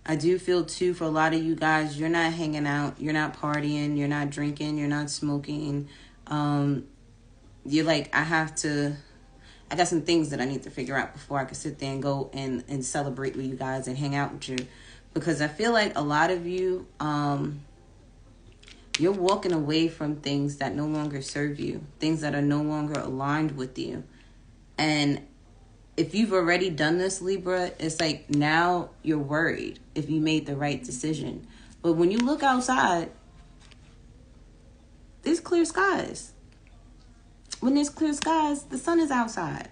A: I do feel, too, for a lot of you guys, you're not hanging out, you're not partying, you're not drinking, you're not smoking. You're like, I got some things that I need to figure out before I can sit there and go and celebrate with you guys and hang out with you. Because I feel like a lot of you, you're walking away from things that no longer serve you. Things that are no longer aligned with you. And if you've already done this, Libra, it's like now you're worried if you made the right decision. But when you look outside, clear skies. When there's clear skies, the sun is outside.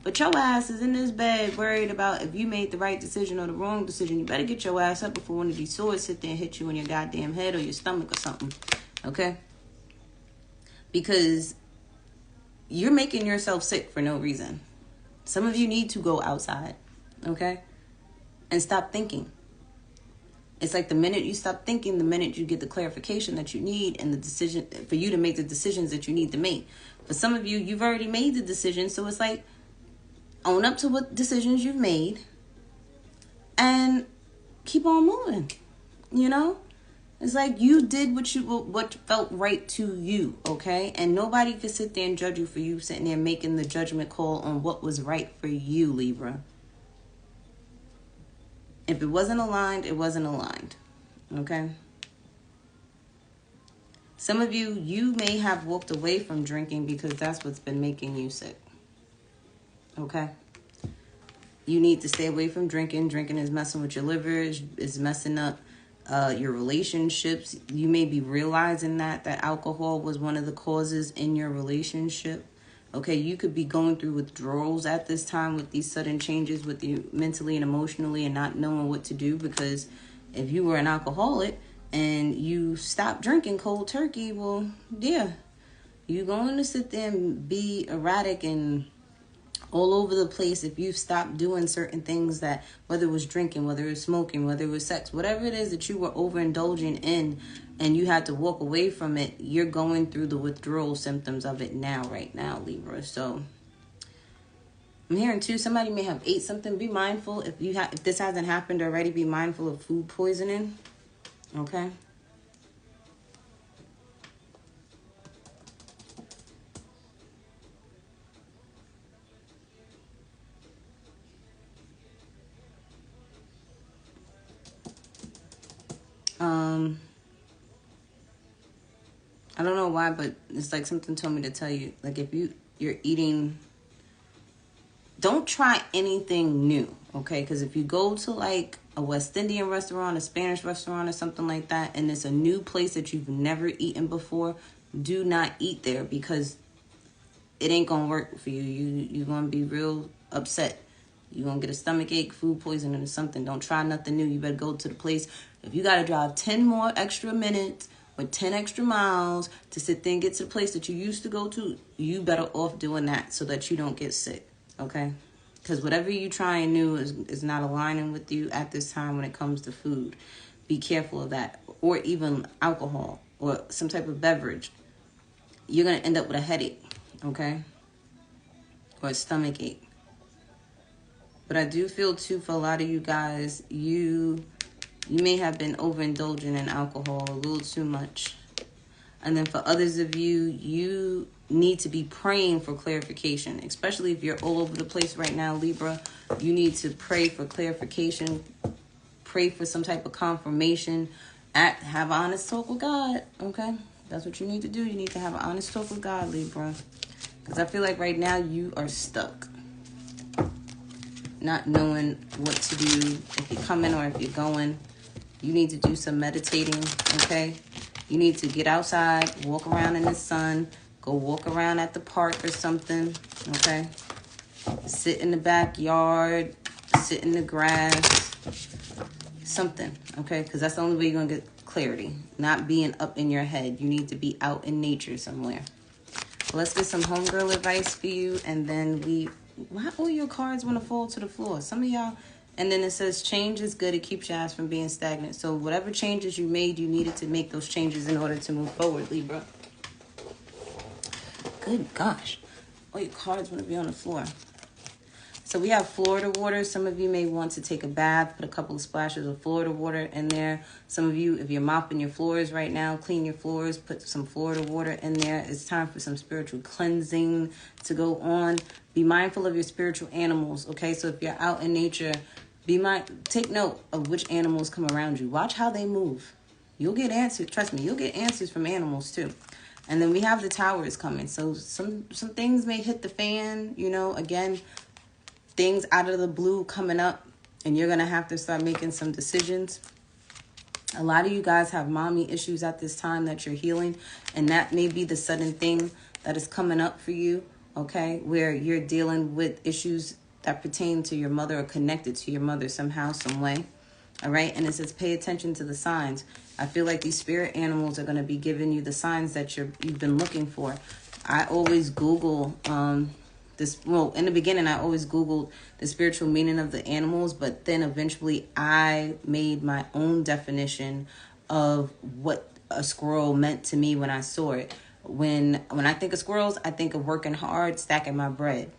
A: But your ass is in this bed worried about if you made the right decision or the wrong decision. You better get your ass up before one of these swords sit there and hit you in your goddamn head or your stomach or something. Okay? Because you're making yourself sick for no reason. Some of you need to go outside. Okay? And stop thinking. It's like the minute you stop thinking, the minute you get the clarification that you need and the decision for you to make the decisions that you need to make. For some of you, you've already made the decision. So it's like, own up to what decisions you've made and keep on moving. You know? It's like you did what felt right to you, okay? And nobody can sit there and judge you for you sitting there making the judgment call on what was right for you, Libra. If it wasn't aligned, it wasn't aligned, okay? Some of you, you may have walked away from drinking because that's what's been making you sick, okay? You need to stay away from drinking. Drinking is messing with your liver, is messing up your relationships. You may be realizing that alcohol was one of the causes in your relationship. Okay, you could be going through withdrawals at this time with these sudden changes with you mentally and emotionally and not knowing what to do, because if you were an alcoholic and you stopped drinking cold turkey, well, yeah, you're going to sit there and be erratic and all over the place if you stopped doing certain things that, whether it was drinking, whether it was smoking, whether it was sex, whatever it is that you were overindulging in and you had to walk away from it, you're going through the withdrawal symptoms of it now, right now, Libra. So I'm hearing too, somebody may have ate something. Be mindful if this hasn't happened already, be mindful of food poisoning. Okay. I don't know why, but it's like something told me to tell you, like if you're eating, don't try anything new, okay? Because if you go to like a West Indian restaurant, a Spanish restaurant or something like that, and it's a new place that you've never eaten before, do not eat there because it ain't going to work for you. You're going to be real upset. You're going to get a stomach ache, food poisoning or something. Don't try nothing new. You better go to the place. If you got to drive 10 more extra minutes or 10 extra miles to sit there and get to the place that you used to go to, you better off doing that so that you don't get sick, okay? Because whatever you trying new is not aligning with you at this time when it comes to food. Be careful of that. Or even alcohol or some type of beverage. You're going to end up with a headache, okay? Or a stomach ache. But I do feel too, for a lot of you guys, you may have been overindulging in alcohol a little too much. And then for others of you, you need to be praying for clarification, especially if you're all over the place right now, Libra. You need to pray for clarification, pray for some type of confirmation, have an honest talk with God, okay? That's what you need to do. You need to have an honest talk with God, Libra. Because I feel like right now you are stuck. Not knowing what to do, if you're coming or if you're going. You need to do some meditating, okay? You need to get outside, walk around in the sun, go walk around at the park or something, okay? Sit in the backyard, sit in the grass, something, okay? Because that's the only way you're going to get clarity, not being up in your head. You need to be out in nature somewhere. Let's get some homegirl advice for you, and then why all your cards want to fall to the floor? Some of y'all, and then it says change is good. It keeps your ass from being stagnant. So whatever changes you made, you needed to make those changes in order to move forward, Libra. Good gosh. All your cards want to be on the floor. So we have Florida water. Some of you may want to take a bath, put a couple of splashes of Florida water in there. Some of you, if you're mopping your floors right now, clean your floors, put some Florida water in there. It's time for some spiritual cleansing to go on. Be mindful of your spiritual animals, okay? So if you're out in nature, take note of which animals come around you. Watch how they move. You'll get answers. Trust me, you'll get answers from animals too. And then we have the towers coming. So some things may hit the fan, again, things out of the blue coming up, and you're going to have to start making some decisions. A lot of you guys have mommy issues at this time that you're healing, and that may be the sudden thing that is coming up for you, okay, where you're dealing with issues that pertain to your mother or connected to your mother somehow, some way, all right? And it says pay attention to the signs. I feel like these spirit animals are going to be giving you the signs that you've been looking for. I always Google in the beginning, I always Googled the spiritual meaning of the animals, but then eventually I made my own definition of what a squirrel meant to me when I saw it. When I think of squirrels, I think of working hard, stacking my bread.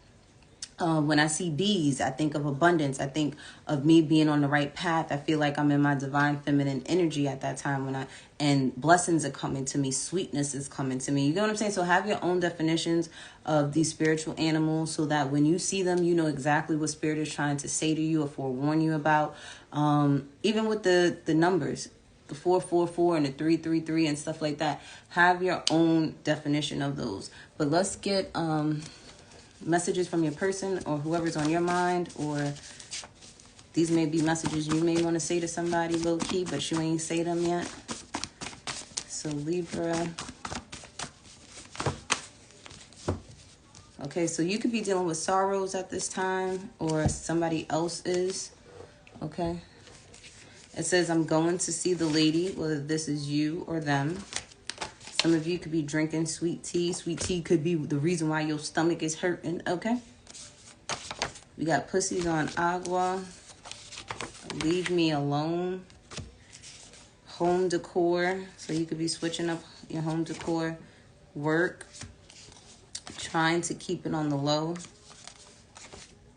A: When I see bees, I think of abundance. I think of me being on the right path. I feel like I'm in my divine feminine energy at that time and blessings are coming to me. Sweetness is coming to me. You know what I'm saying? So have your own definitions of these spiritual animals so that when you see them, you know exactly what spirit is trying to say to you or forewarn you about. Even with the numbers, the 444 and the 333 and stuff like that. Have your own definition of those. But let's get messages from your person or whoever's on your mind, or these may be messages you may want to say to somebody low key, but you ain't say them yet. So Libra. Okay, so you could be dealing with sorrows at this time, or somebody else is. Okay. It says, I'm going to see the lady, whether this is you or them. Some of you could be drinking sweet tea. Sweet tea could be the reason why your stomach is hurting, okay? We got pussies on agua. Leave me alone. Home decor. So you could be switching up your home decor. Work. Trying to keep it on the low.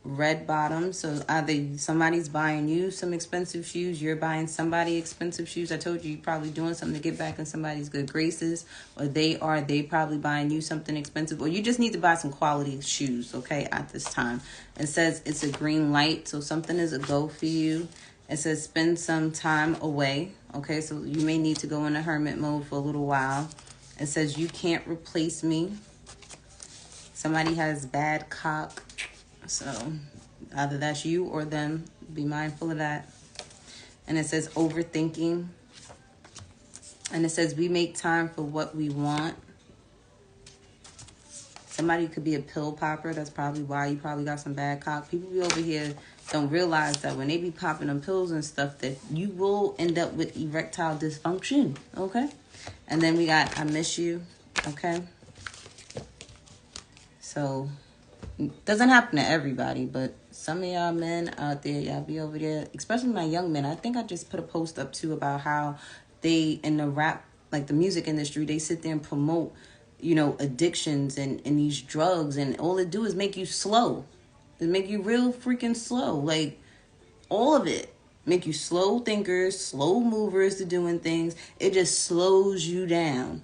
A: Red bottom. So either somebody's buying you some expensive shoes, you're buying somebody expensive shoes. I told you, you're probably doing something to get back in somebody's good graces, or they probably buying you something expensive, or you just need to buy some quality shoes, okay, at this time. It says it's a green light, so something is a go for you. It says spend some time away, okay, so you may need to go in a hermit mode for a little while. It says you can't replace me. Somebody has bad cock. So either that's you or them. Be mindful of that. And it says overthinking. And it says we make time for what we want. Somebody could be a pill popper. That's probably why you probably got some bad cock. People be over here don't realize that when they be popping them pills and stuff, that you will end up with erectile dysfunction. Okay? And then we got I miss you. Okay? So doesn't happen to everybody, but some of y'all men out there, y'all be over there, especially my young men. I think I just put a post up too about how they, in the rap, like the music industry, they sit there and promote, you know, addictions and these drugs, and all it do is make you slow. It make you real freaking slow. Like, all of it. Make you slow thinkers, slow movers to doing things. It just slows you down.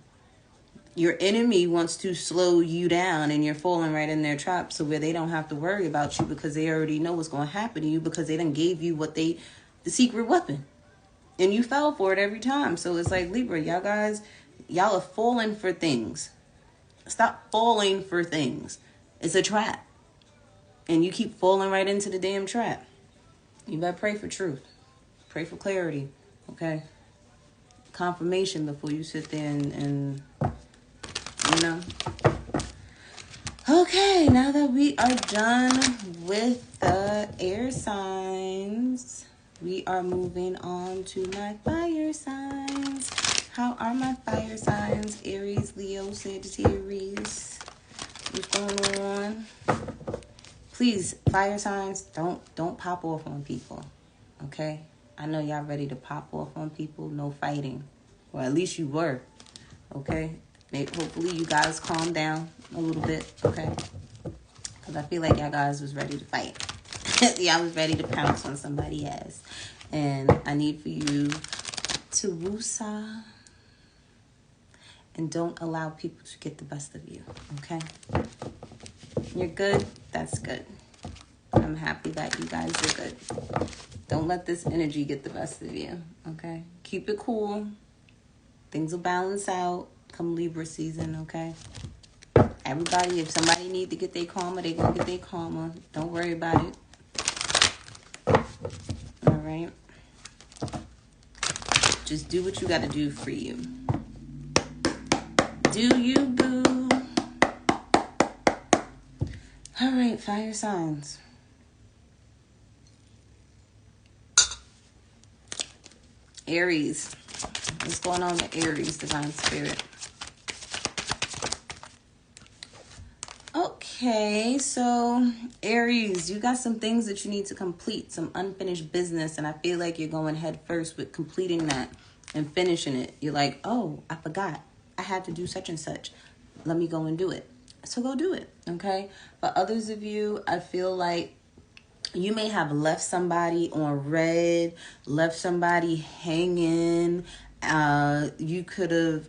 A: Your enemy wants to slow you down, and you're falling right in their trap, so where they don't have to worry about you because they already know what's going to happen to you because they done gave you the secret weapon, and you fell for it every time. So it's like, Libra, y'all are falling for things. Stop falling for things. It's a trap, and you keep falling right into the damn trap. You better pray for truth. Pray for clarity, okay? Confirmation before you sit there and you know. Okay, now that we are done with the air signs, we are moving on to my fire signs. How are my fire signs? Aries, Leo, Sagittarius. What's going on? Please, fire signs, don't pop off on people. Okay? I know y'all ready to pop off on people. No fighting. Or at least you were. Okay? Hopefully you guys calm down a little bit, okay? Because I feel like y'all guys was ready to fight. Y'all was ready to pounce on somebody else. And I need for you to woosah and don't allow people to get the best of you, okay? You're good? That's good. I'm happy that you guys are good. Don't let this energy get the best of you, okay? Keep it cool. Things will balance out. Come Libra season, okay? Everybody, if somebody need to get their karma, they gonna get their karma. Don't worry about it. All right. Just do what you got to do for you. Do you, boo? All right, fire signs. Aries. What's going on with Aries, divine spirit? Okay, so Aries, you got some things that you need to complete, some unfinished business, and I feel like you're going head first with completing that and finishing it. You're like, oh, I forgot. I had to do such and such. Let me go and do it. So go do it, okay? For others of you, I feel like you may have left somebody on red, left somebody hanging. You could have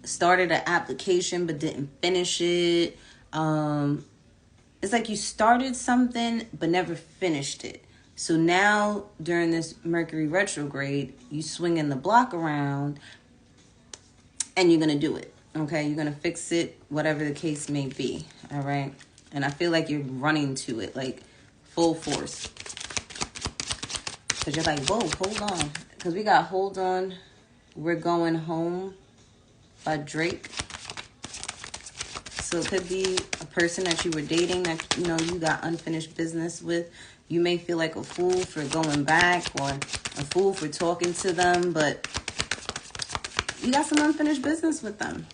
A: started an application but didn't finish it. It's like you started something but never finished it. So now during this Mercury retrograde, you swinging the block around and you're going to do it. Okay, you're going to fix it, whatever the case may be. All right. And I feel like you're running to it, like full force. Because you're like, whoa, hold on. Because we got Hold On, We're Going Home by Drake. So it could be a person that you were dating that, you know, you got unfinished business with. You may feel like a fool for going back or a fool for talking to them, but you got some unfinished business with them.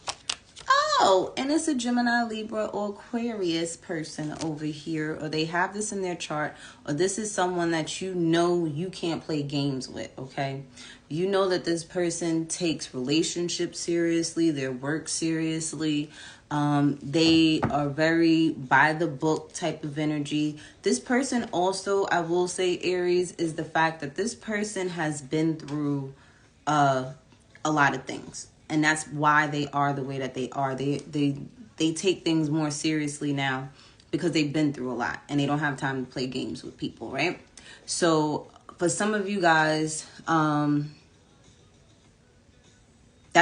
A: Oh, and it's a Gemini, Libra, or Aquarius person over here, or they have this in their chart, or this is someone that you know you can't play games with, okay? You know that this person takes relationships seriously, their work seriously. They are very by the book type of energy. This person also, I will say, Aries, is the fact that this person has been through a lot of things. And that's why they are the way that they are. They take things more seriously now because they've been through a lot and they don't have time to play games with people, right? So for some of you guys, that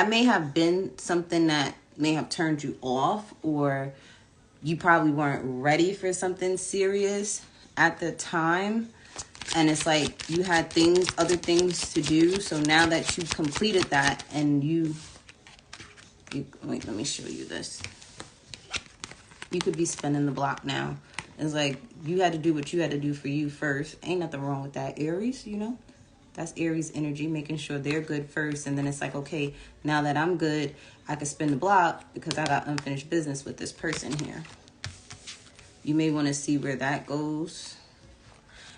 A: may have been something that may have turned you off, or you probably weren't ready for something serious at the time. And it's like you had other things to do. So now that you've completed that and wait, let me show you this. You could be spinning the block now. It's like you had to do what you had to do for you first. Ain't nothing wrong with that, Aries, you know? That's Aries energy, making sure they're good first. And then it's like, okay, now that I'm good, I can spin the block because I got unfinished business with this person here. You may want to see where that goes.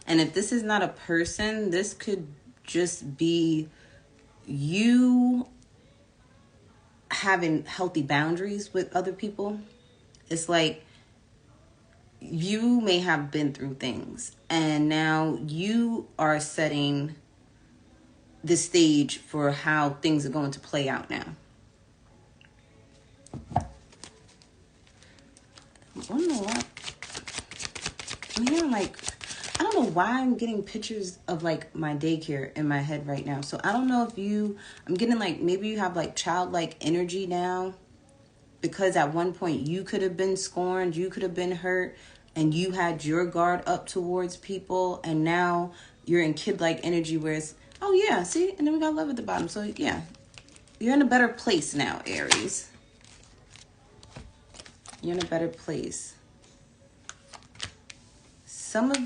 A: And if this is not a person, this could just be you having healthy boundaries with other people. It's like you may have been through things and now you are setting the stage for how things are going to play out now. I don't know what. I'm hearing like, I don't know why I'm getting pictures of like my daycare in my head right now. So I don't know if I'm getting like, maybe you have like childlike energy now because at one point you could have been scorned, you could have been hurt, and you had your guard up towards people. And now you're in kid-like energy where it's, oh yeah, see? And then we got love at the bottom. So yeah, you're in a better place now, Aries. You're in a better place. Some of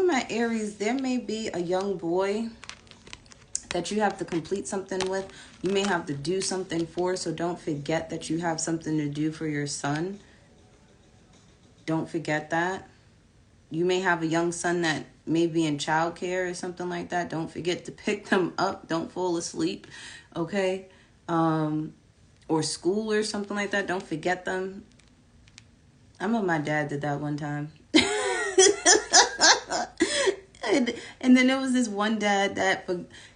A: my Aries, there may be a young boy that you have to complete something with. You may have to do something for, so don't forget that you have something to do for your son. Don't forget that. You may have a young son that may be in childcare or something like that. Don't forget to pick them up. Don't fall asleep, okay? Or school or something like that. Don't forget them. I remember my dad did that one time. and then there was this one dad that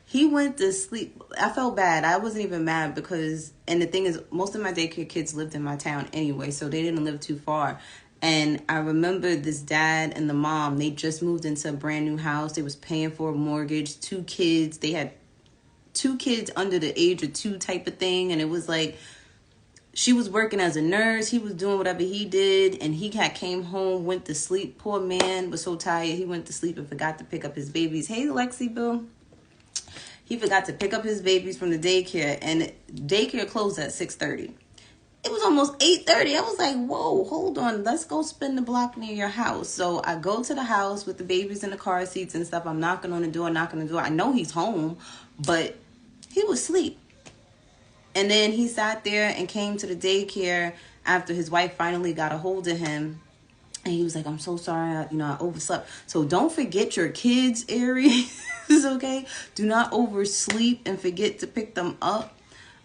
A: he went to sleep. I felt bad. I wasn't even mad because, and the thing is, most of my daycare kids lived in my town anyway, so they didn't live too far. And I remember this dad and the mom, they just moved into a brand new house. They was paying for a mortgage, 2 kids. They had 2 kids under the age of 2 type of thing. And it was like, she was working as a nurse. He was doing whatever he did. And he came home, went to sleep. Poor man was so tired. He went to sleep and forgot to pick up his babies. Hey, Lexi Bill. He forgot to pick up his babies from the daycare. And daycare closed at 6:30. It was almost 8:30. I was like, whoa, hold on. Let's go spin the block near your house. So I go to the house with the babies in the car seats and stuff. I'm knocking on the door. I know he's home, but he was asleep. And then he sat there and came to the daycare after his wife finally got a hold of him. And he was like, I'm so sorry. I overslept. So don't forget your kids, Aries. Okay? Do not oversleep and forget to pick them up.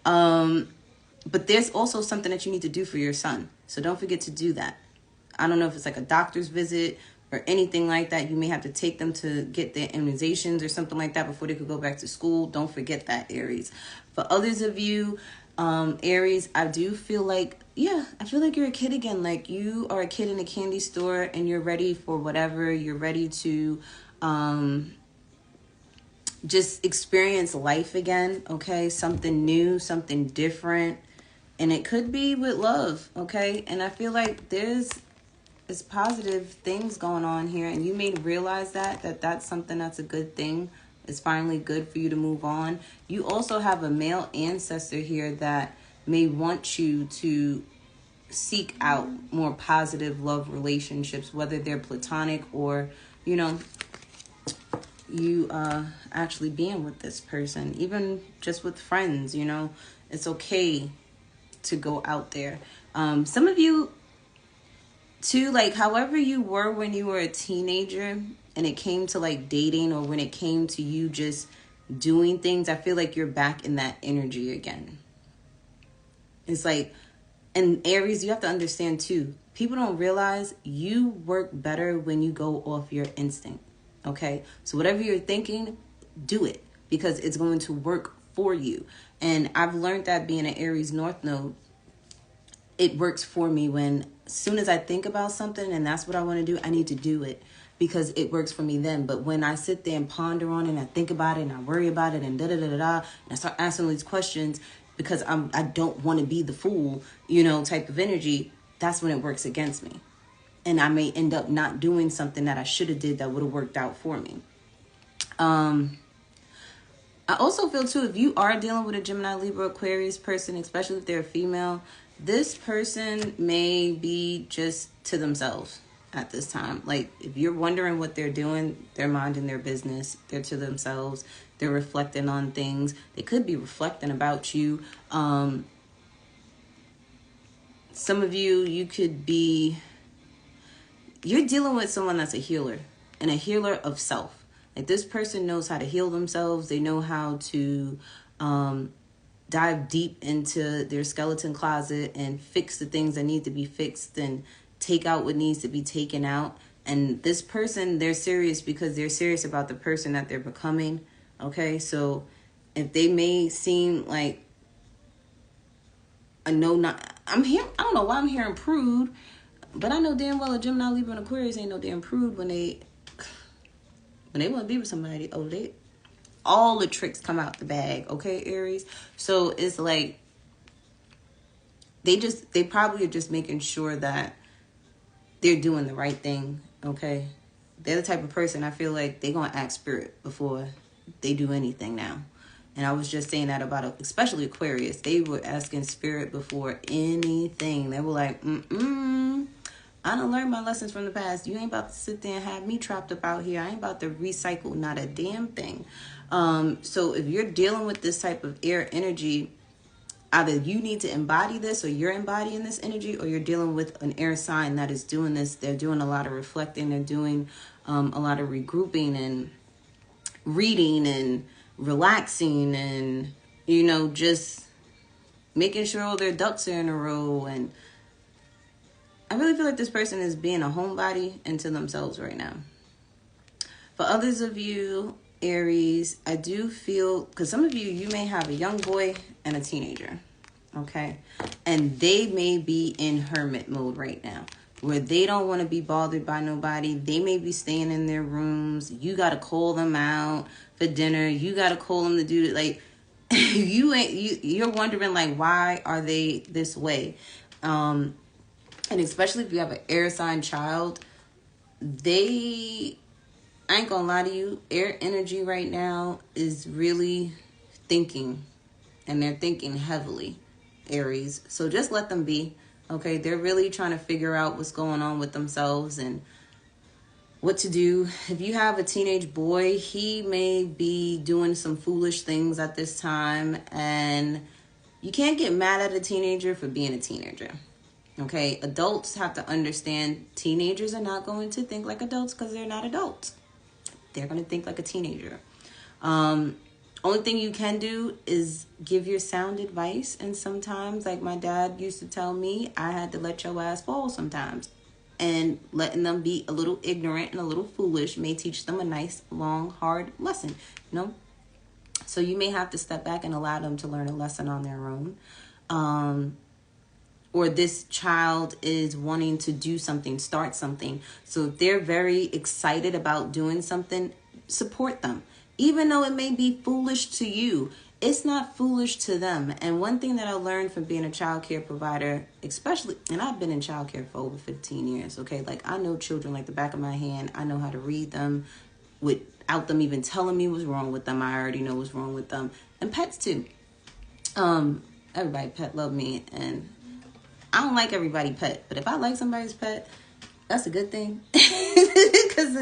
A: But there's also something that you need to do for your son. So don't forget to do that. I don't know if it's like a doctor's visit or anything like that. You may have to take them to get their immunizations or something like that before they could go back to school. Don't forget that, Aries. For others of you, Aries, I do feel like, I feel like you're a kid again. Like you are a kid in a candy store and you're ready for whatever. You're ready to just experience life again, okay? Something new, something different. And it could be with love, okay? And I feel like there's positive things going on here. And you may realize that that's something that's a good thing. It's finally good for you to move on. You also have a male ancestor here that may want you to seek out more positive love relationships, whether they're platonic or, you actually being with this person. Even just with friends, it's okay to go out there. Some of you too, like however you were when you were a teenager and it came to like dating or when it came to you just doing things, I feel like you're back in that energy again. It's like, and Aries, you have to understand too, people don't realize you work better when you go off your instinct. Okay, so whatever you're thinking, do it because it's going to work for you. And I've learned that being an Aries North Node, it works for me when as soon as I think about something and that's what I want to do, I need to do it because it works for me then. But when I sit there and ponder on it and I think about it and I worry about it and and I start asking all these questions because I don't want to be the fool, type of energy, that's when it works against me. And I may end up not doing something that I should have did that would have worked out for me. I also feel too, if you are dealing with a Gemini, Libra, Aquarius person, especially if they're a female, this person may be just to themselves at this time. Like if you're wondering what they're doing, they're minding their business. They're to themselves. They're reflecting on things. They could be reflecting about you. Some of you could be, you're dealing with someone that's a healer and a healer of self. Like this person knows how to heal themselves. They know how to dive deep into their skeleton closet and fix the things that need to be fixed and take out what needs to be taken out. And this person, they're serious because they're serious about the person that they're becoming. Okay, so if they may seem like I don't know why I'm hearing prude, but I know damn well a Gemini, Libra, and Aquarius ain't no damn prude when they want to be with somebody. All the tricks come out the bag, okay, Aries? So it's like they probably are just making sure that they're doing the right thing, okay? They're the type of person I feel like they're going to ask spirit before they do anything now. And I was just saying that about, especially Aquarius. They were asking spirit before anything. They were like, I done learned my lessons from the past. You ain't about to sit there and have me trapped up out here. I ain't about to recycle not a damn thing. So if you're dealing with this type of air energy, either you need to embody this or you're embodying this energy, or you're dealing with an air sign that is doing this. They're doing a lot of reflecting. They're doing a lot of regrouping and reading and relaxing and, just making sure all their ducks are in a row. And I really feel like this person is being a homebody into themselves right now. For others of you, Aries, I do feel, because some of you may have a young boy and a teenager, okay? And they may be in hermit mode right now, where they don't want to be bothered by nobody. They may be staying in their rooms. You got to call them out for dinner. You got to call them to do it. Like, you're wondering like, why are they this way? And especially if you have an air sign child, I ain't gonna lie to you, air energy right now is really thinking, and they're thinking heavily, Aries. So just let them be, okay? They're really trying to figure out what's going on with themselves and what to do. If you have a teenage boy, he may be doing some foolish things at this time, and you can't get mad at a teenager for being a teenager. Okay, adults have to understand teenagers are not going to think like adults because they're not adults. They're going to think like a teenager. Only thing you can do is give your sound advice. And sometimes, like my dad used to tell me, I had to let your ass fall sometimes. And letting them be a little ignorant and a little foolish may teach them a nice, long, hard lesson. You know? So you may have to step back and allow them to learn a lesson on their own. Or this child is wanting to do something, start something. So if they're very excited about doing something, support them. Even though it may be foolish to you, it's not foolish to them. And one thing that I learned from being a child care provider, especially, and I've been in child care for over 15 years, okay? Like, I know children like the back of my hand. I know how to read them without them even telling me what's wrong with them. I already know what's wrong with them. And pets too. Everybody pet love me, and I don't like everybody pet, but if I like somebody's pet, that's a good thing. Because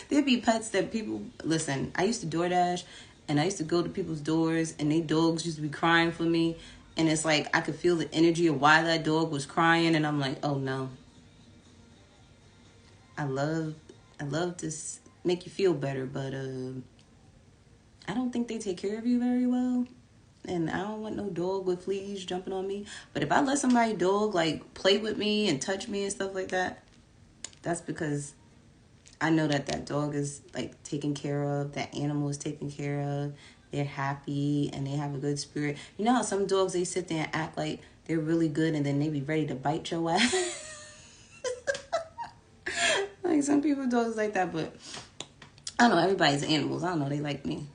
A: there'd be pets that people, listen, I used to DoorDash, and I used to go to people's doors, and they dogs used to be crying for me. And it's like, I could feel the energy of why that dog was crying, and I'm like, oh no. I love to make you feel better, but I don't think they take care of you very well. And I don't want no dog with fleas jumping on me. But if I let somebody dog like play with me and touch me and stuff like that, that's because I know that dog is like taken care of. That animal is taken care of. They're happy and they have a good spirit. You know how some dogs, they sit there and act like they're really good and then they be ready to bite your ass? Like some people dogs like that, but I don't know, everybody's animals. I don't know, they like me.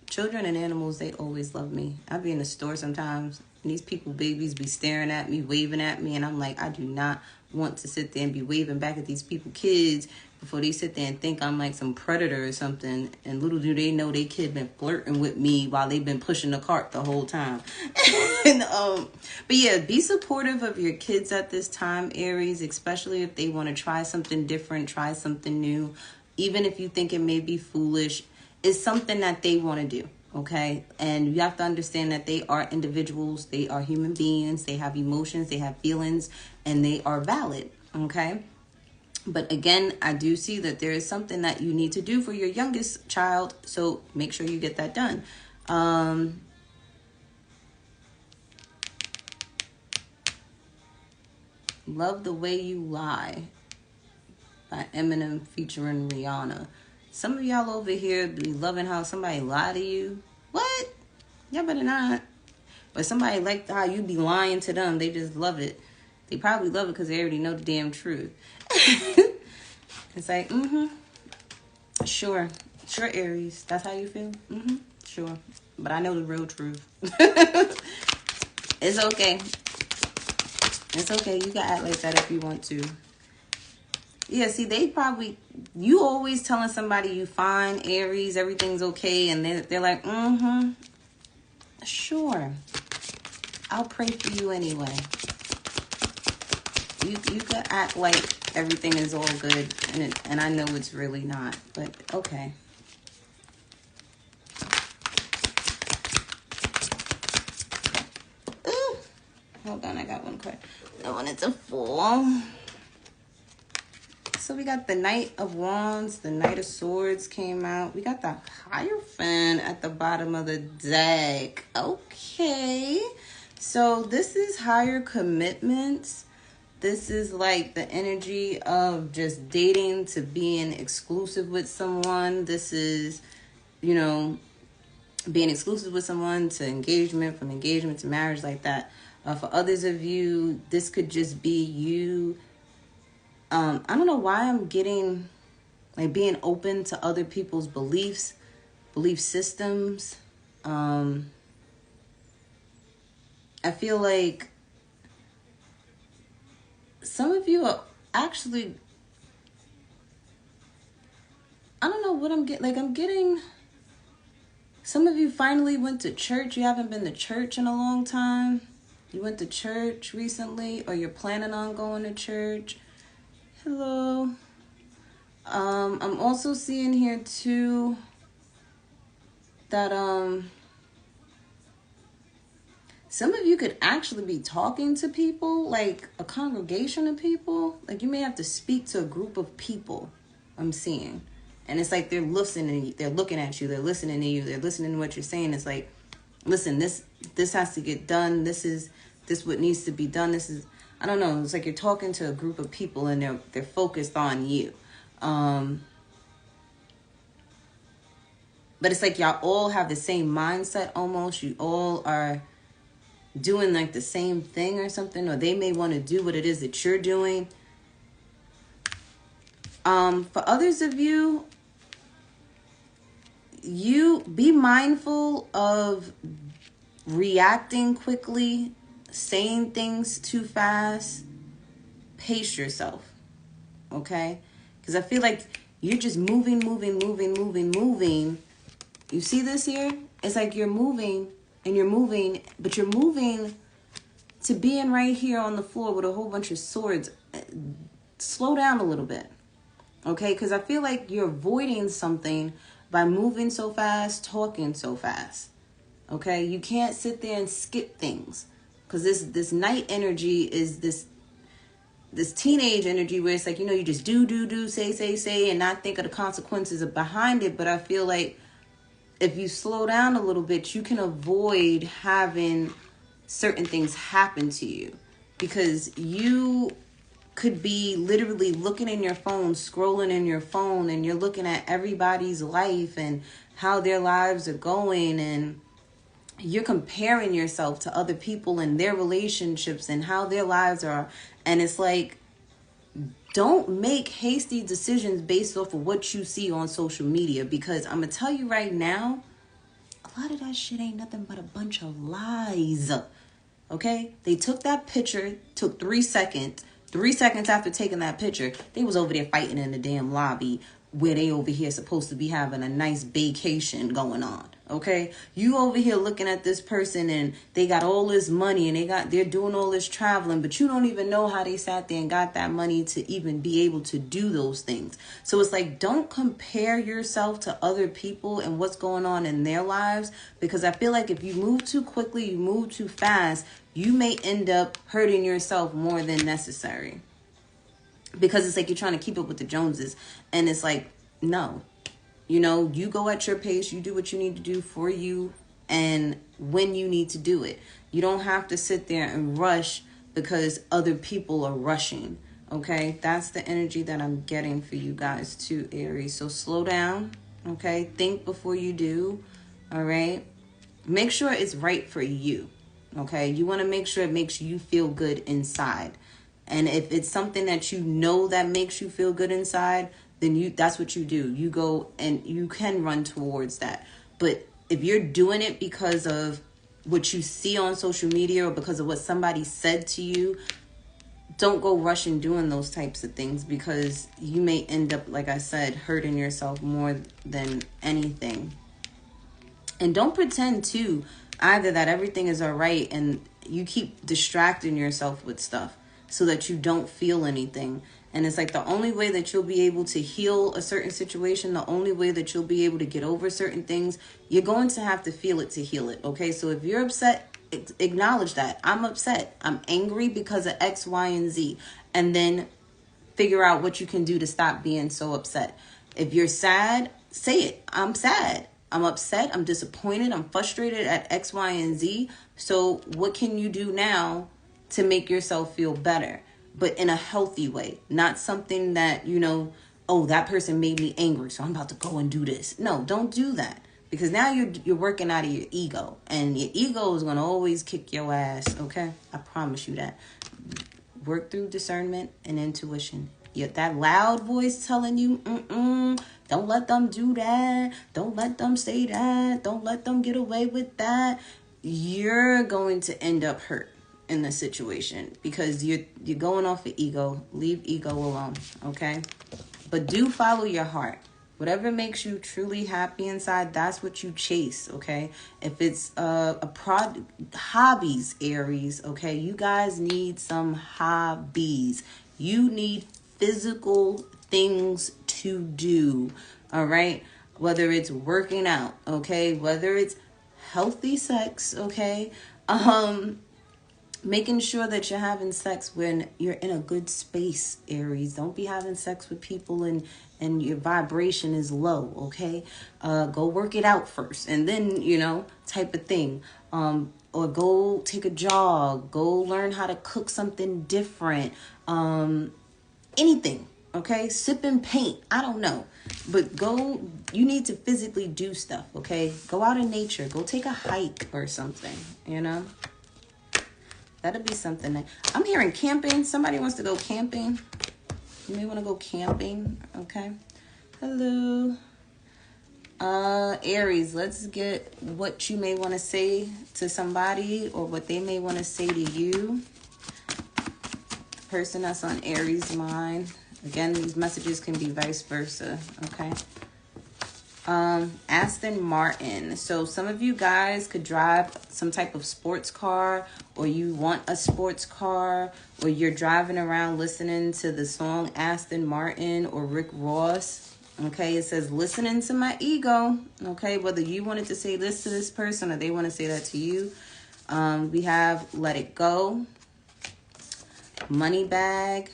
A: Children and animals, they always love me. I'll be in the store sometimes, and these people, babies, be staring at me, waving at me, and I'm like, I do not want to sit there and be waving back at these people, kids, before they sit there and think I'm like some predator or something. And little do they know they kid been flirting with me while they've been pushing the cart the whole time. And, but yeah, be supportive of your kids at this time, Aries, especially if they want to try something different, try something new. Even if you think it may be foolish, it's something that they want to do, okay? And you have to understand that they are individuals. They are human beings. They have emotions. They have feelings. And they are valid, okay? But again, I do see that there is something that you need to do for your youngest child. So make sure you get that done. Love the Way You Lie by Eminem featuring Rihanna. Some of y'all over here be loving how somebody lie to you. What? Y'all better not. But somebody like how you be lying to them. They just love it. They probably love it because they already know the damn truth. It's like, Sure, Aries. That's how you feel? Sure. But I know the real truth. It's okay. It's okay. You can act like that if you want to. Yeah, see, you always telling somebody you fine, Aries, everything's okay, and they're like, sure. I'll pray for you anyway. You could act like everything is all good, and I know it's really not, but okay. Ooh, hold on, I got one card. I want it to fall. So we got the Knight of Wands, the Knight of Swords came out. We got the Hierophant at the bottom of the deck. Okay. So this is higher commitments. This is like the energy of just dating to being exclusive with someone. This is, being exclusive with someone to engagement, from engagement to marriage, like that. For others of you, this could just be you. I don't know why I'm getting like being open to other people's beliefs, belief systems. I feel like some of you are actually, I don't know what I'm getting. Like, I'm getting, some of you finally went to church. You haven't been to church in a long time. You went to church recently, or you're planning on going to church. Hello. I'm also seeing here too that some of you could actually be talking to people, like a congregation of people. Like, you may have to speak to a group of people, I'm seeing. And it's like they're listening, they're looking at you, they're listening to you, they're listening to what you're saying. It's like, listen, this has to get done. This what needs to be done. This is, I don't know. It's like you're talking to a group of people and they're focused on you. But it's like y'all all have the same mindset almost. You all are doing like the same thing or something, or they may want to do what it is that you're doing. For others of you, you be mindful of reacting quickly, saying things too fast. Pace yourself, okay? Because I feel like you're just moving. You see this here? It's like you're moving, but you're moving to being right here on the floor with a whole bunch of swords. Slow down a little bit, okay? Because I feel like you're avoiding something by moving so fast, talking so fast, okay? You can't sit there and skip things, because this night energy is this teenage energy where it's like, you know, you just do, say, and not think of the consequences behind it. But I feel like if you slow down a little bit, you can avoid having certain things happen to you, because you could be literally looking in your phone, scrolling in your phone, and you're looking at everybody's life and how their lives are going, and you're comparing yourself to other people and their relationships and how their lives are. And it's like, don't make hasty decisions based off of what you see on social media, because I'm going to tell you right now, a lot of that shit ain't nothing but a bunch of lies. Okay? They took that picture, took 3 seconds. 3 seconds after taking that picture, they was over there fighting in the damn lobby where they over here supposed to be having a nice vacation going on. Okay, you over here looking at this person and they got all this money and they're doing all this traveling, but you don't even know how they sat there and got that money to even be able to do those things. So it's like, don't compare yourself to other people and what's going on in their lives, because I feel like if you move too quickly, you move too fast, you may end up hurting yourself more than necessary, because it's like you're trying to keep up with the Joneses, and it's like, no. You know, you go at your pace, you do what you need to do for you and when you need to do it. You don't have to sit there and rush because other people are rushing, okay? That's the energy that I'm getting for you guys too, Aries. So slow down, okay? Think before you do, all right? Make sure it's right for you, okay? You want to make sure it makes you feel good inside. And if it's something that you know that makes you feel good inside, then that's what you do. You go and you can run towards that. But if you're doing it because of what you see on social media or because of what somebody said to you, don't go rushing doing those types of things, because you may end up, like I said, hurting yourself more than anything. And don't pretend too either that everything is all right and you keep distracting yourself with stuff so that you don't feel anything. And it's like the only way that you'll be able to heal a certain situation, the only way that you'll be able to get over certain things, you're going to have to feel it to heal it, okay? So if you're upset, acknowledge that. I'm upset. I'm angry because of X, Y, and Z. And then figure out what you can do to stop being so upset. If you're sad, say it. I'm sad. I'm upset. I'm disappointed. I'm frustrated at X, Y, and Z. So what can you do now to make yourself feel better? But in a healthy way, not something that, you know, oh, that person made me angry, so I'm about to go and do this. No, don't do that, because now you're working out of your ego, and your ego is going to always kick your ass, okay? I promise you that. Work through discernment and intuition. That loud voice telling you, don't let them do that. Don't let them say that. Don't let them get away with that. you're going to end up hurt in this situation because you're going off of ego. Leave ego alone, okay? But do follow your heart. Whatever makes you truly happy inside, that's what you chase, okay? If it's hobbies, Aries, okay? You guys need some hobbies. You need physical things to do, all right? Whether it's working out, okay? Whether it's healthy sex, okay? Making sure that you're having sex when you're in a good space, Aries. Don't be having sex with people and your vibration is low, okay? Go work it out first and then, type of thing. Or go take a jog. Go learn how to cook something different. Anything, okay? Sip and paint. I don't know. But you need to physically do stuff, okay? Go out in nature. Go take a hike or something, That'll be something. I'm hearing camping. Somebody wants to go camping. You may want to go camping, okay? Hello. Aries, let's get what you may want to say to somebody or what they may want to say to you. The person that's on Aries' mind. Again, these messages can be vice versa, okay? Aston Martin. So some of you guys could drive some type of sports car, or you want a sports car, or you're driving around listening to the song Aston Martin or Rick Ross. Okay, it says listening to my ego. Okay, whether you wanted to say this to this person or they want to say that to you. We have let it go. Money bag.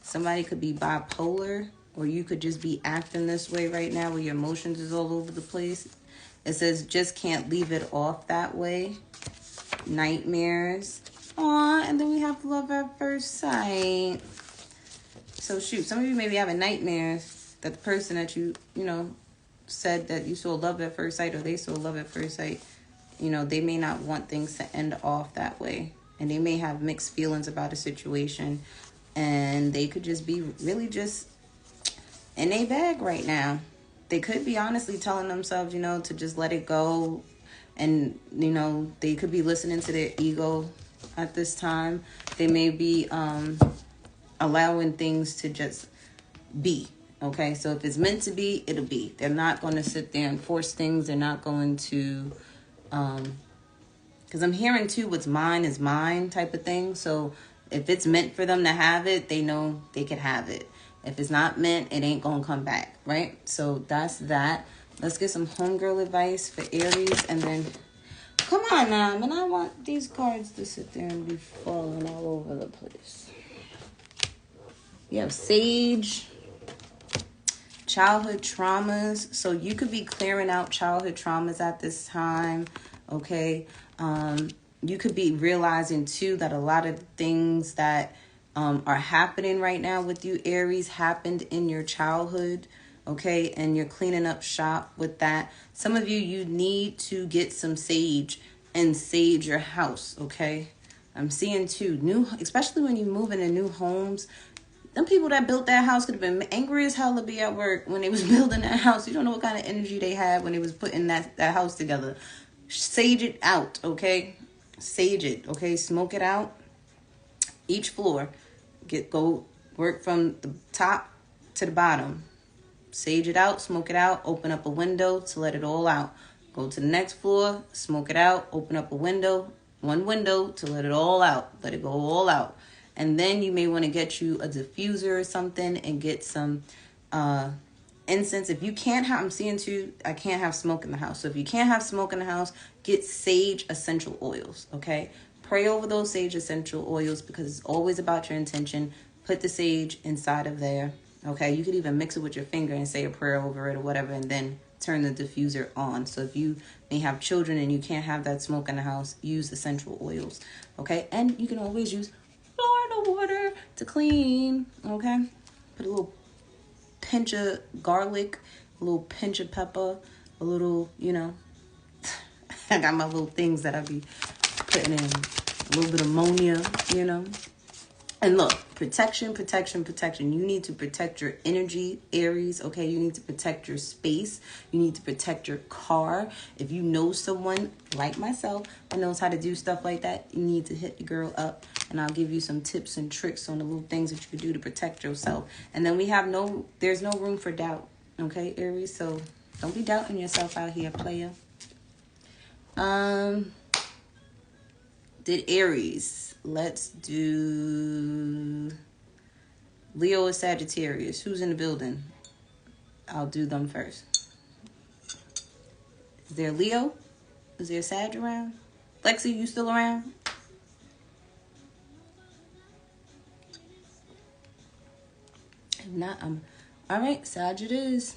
A: Somebody could be bipolar. Or you could just be acting this way right now where your emotions is all over the place. It says just can't leave it off that way. Nightmares. Aw, and then we have love at first sight. So shoot, some of you may be having nightmares that the person that you said that you saw love at first sight or they saw love at first sight, they may not want things to end off that way. And they may have mixed feelings about a situation. And they could just be really just in a bag right now. They could be honestly telling themselves, to just let it go. And, they could be listening to their ego at this time. They may be allowing things to just be. Okay, so if it's meant to be, it'll be. They're not going to sit there and force things. They're not going to, because I'm hearing too, what's mine is mine type of thing. So if it's meant for them to have it, they know they could have it. If it's not meant, it ain't going to come back, right? So that's that. Let's get some homegirl advice for Aries. And then, come on now, man. I want these cards to sit there and be falling all over the place. We have Sage. Childhood traumas. So you could be clearing out childhood traumas at this time, okay? You could be realizing, too, that a lot of things that are happening right now with you, Aries, happened in your childhood, okay? And you're cleaning up shop with that. Some of you need to get some sage and sage your house, okay? I'm seeing, too, especially when you move into new homes. Them people that built that house could have been angry as hell to be at work when they was building that house. You don't know what kind of energy they had when they was putting that house together. Sage it out, okay? Sage it, okay? Smoke it out. Each floor. Go work from the top to the bottom. Sage it out, smoke it out, open up a window to let it all out. Go to the next floor, smoke it out, open up one window to let it all out. Let it go all out. And then you may want to get you a diffuser or something and get some incense. If you can't have, I'm seeing too, I can't have smoke in the house. So if you can't have smoke in the house, get sage essential oils, okay? Pray over those sage essential oils because it's always about your intention. Put the sage inside of there, okay? You could even mix it with your finger and say a prayer over it or whatever and then turn the diffuser on. So if you may have children and you can't have that smoke in the house, use essential oils, okay? And you can always use Florida water to clean, okay? Put a little pinch of garlic, a little pinch of pepper, a little, I got my little things that I be putting in. A little bit of ammonia, And look, protection, protection, protection. You need to protect your energy, Aries, okay? You need to protect your space. You need to protect your car. If you know someone like myself that knows how to do stuff like that, you need to hit the girl up. And I'll give you some tips and tricks on the little things that you can do to protect yourself. And then there's no room for doubt, okay, Aries? So don't be doubting yourself out here, player. Did Aries. Let's do Leo or Sagittarius. Who's in the building? I'll do them first. Is there Leo? Is there Sag around? Lexi, you still around? If not, all right, Sag it is.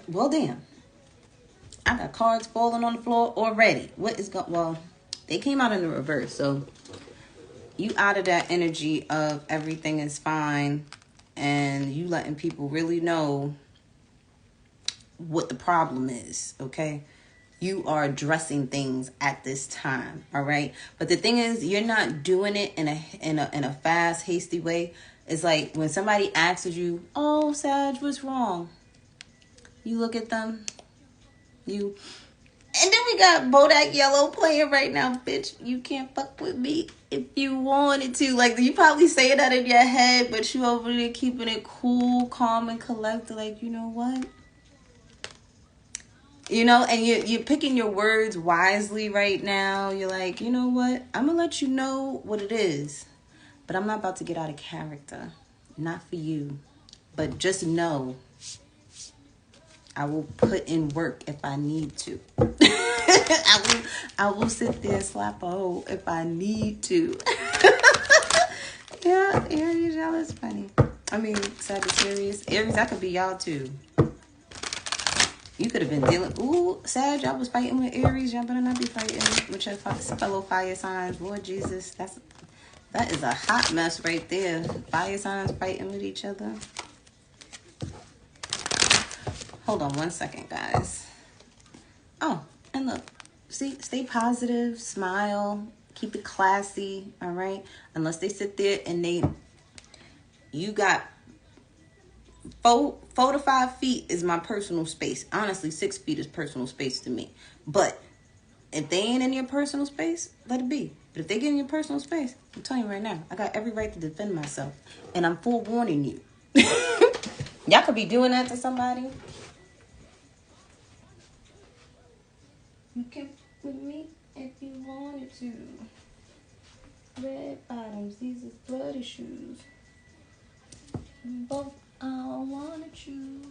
A: Well, damn. I got cards falling on the floor already. What is going? Well, they came out in the reverse, so you out of that energy of everything is fine, and you letting people really know what the problem is. Okay, you are addressing things at this time. All right, but the thing is, you're not doing it in a fast, hasty way. It's like when somebody asks you, "Oh, Sag, what's wrong?" You look at them. And then we got Bodak Yellow playing right now, bitch. You can't fuck with me if you wanted to. Like, you probably say that in your head, but you over there keeping it cool, calm, and collected. Like, you know what? You know, and you're picking your words wisely right now. You're like, you know what? I'm going to let you know what it is. But I'm not about to get out of character. Not for you. But just know I will put in work if I need to. I will sit there and slap a hole if I need to. Yeah, Aries, y'all is funny. I mean, Sagittarius. Aries, that could be y'all too. You could have been dealing. Ooh, Sag, y'all was fighting with Aries. Y'all better not be fighting with your fellow fire signs. Lord Jesus, that is a hot mess right there. Fire signs fighting with each other. Hold on one second, guys. Oh, and look. See, stay positive, smile, keep it classy, all right? Unless they sit there and you got 4 to 5 feet is my personal space. Honestly, 6 feet is personal space to me. But if they ain't in your personal space, let it be. But if they get in your personal space, I'm telling you right now, I got every right to defend myself. And I'm forewarning you. Y'all could be doing that to somebody. You can with me if you wanted to. Red bottoms, these is bloody shoes. Both I wanna choose.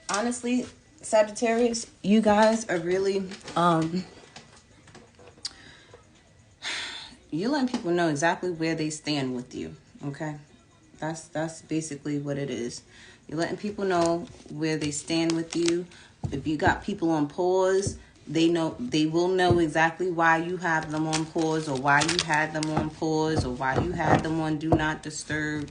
A: Honestly, Sagittarius, you guys are really you're letting people know exactly where they stand with you. Okay, that's basically what it is. You're letting people know where they stand with you. If you got people on pause, they will know exactly why you have them on pause, or why you had them on pause, or why you had them on do not disturb.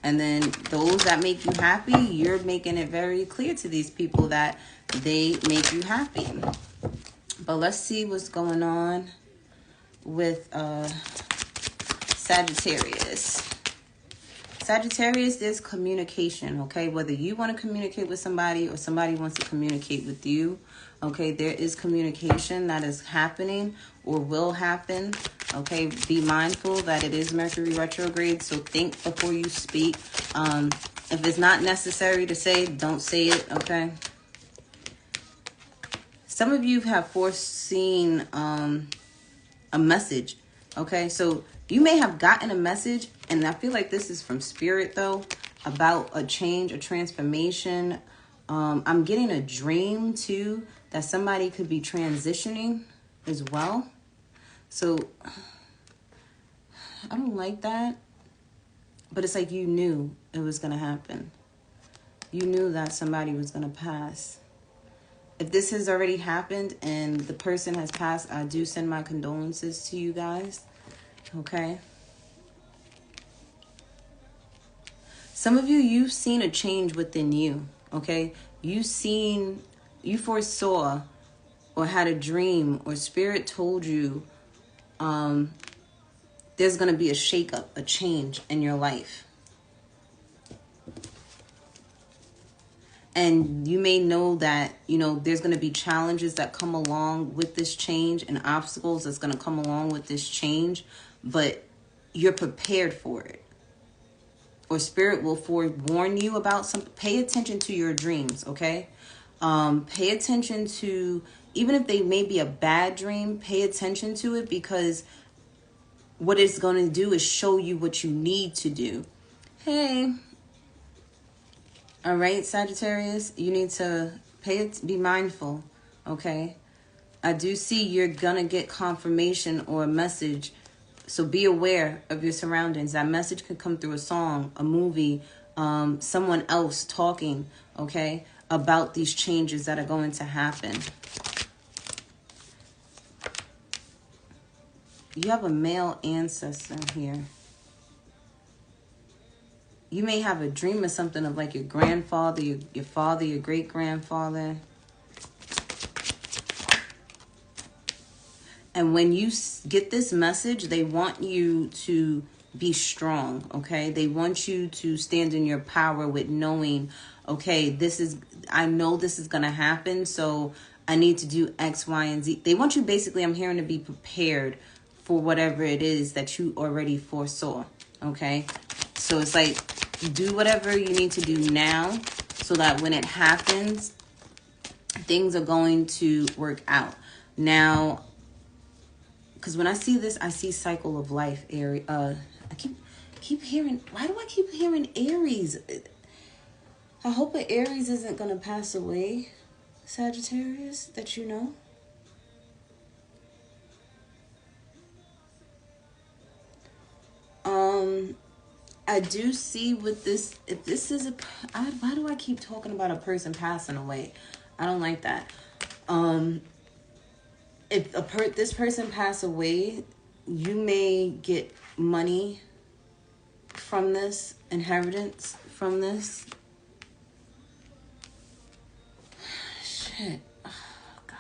A: And then those that make you happy, you're making it very clear to these people that they make you happy. But let's see what's going on with Sagittarius. Sagittarius, there's communication, okay? Whether you want to communicate with somebody or somebody wants to communicate with you, okay? There is communication that is happening or will happen, okay? Be mindful that it is Mercury retrograde, so think before you speak. If it's not necessary to say, don't say it, okay? Some of you have foreseen a message, okay? So you may have gotten a message, and I feel like this is from Spirit, though, about a change, a transformation. I'm getting a dream, too, that somebody could be transitioning as well. So I don't like that. But it's like you knew it was going to happen. You knew that somebody was going to pass. if this has already happened and the person has passed, I do send my condolences to you guys. Okay. Some of you, you've seen a change within you. Okay. You foresaw or had a dream or spirit told you there's going to be a shakeup, a change in your life. And you may know that, there's going to be challenges that come along with this change and obstacles that's going to come along with this change, but you're prepared for it. Or spirit will forewarn you about something. Pay attention to your dreams, okay? Pay attention to, even if they may be a bad dream, pay attention to it, because what it's going to do is show you what you need to do. Hey. All right, Sagittarius, you need to be mindful, okay? I do see you're going to get confirmation or a message, so be aware of your surroundings. That message could come through a song, a movie, someone else talking, okay, about these changes that are going to happen. You have a male ancestor here. You may have a dream or something of like your grandfather, your father, your great-grandfather. And when you get this message, they want you to be strong, okay? They want you to stand in your power with knowing, okay, I know this is going to happen, so I need to do X, Y, and Z. They want you basically, I'm hearing, to be prepared for whatever it is that you already foresaw, okay? So it's like, do whatever you need to do now so that when it happens, things are going to work out. Now, because when I see this, I see cycle of life, Aries. I keep hearing, why do I keep hearing Aries? I hope an Aries isn't going to pass away, Sagittarius, that you know. I do see with this, if this is why do I keep talking about a person passing away? I don't like that. If this person pass away, you may get money from this, inheritance from this. Shit. Oh, God.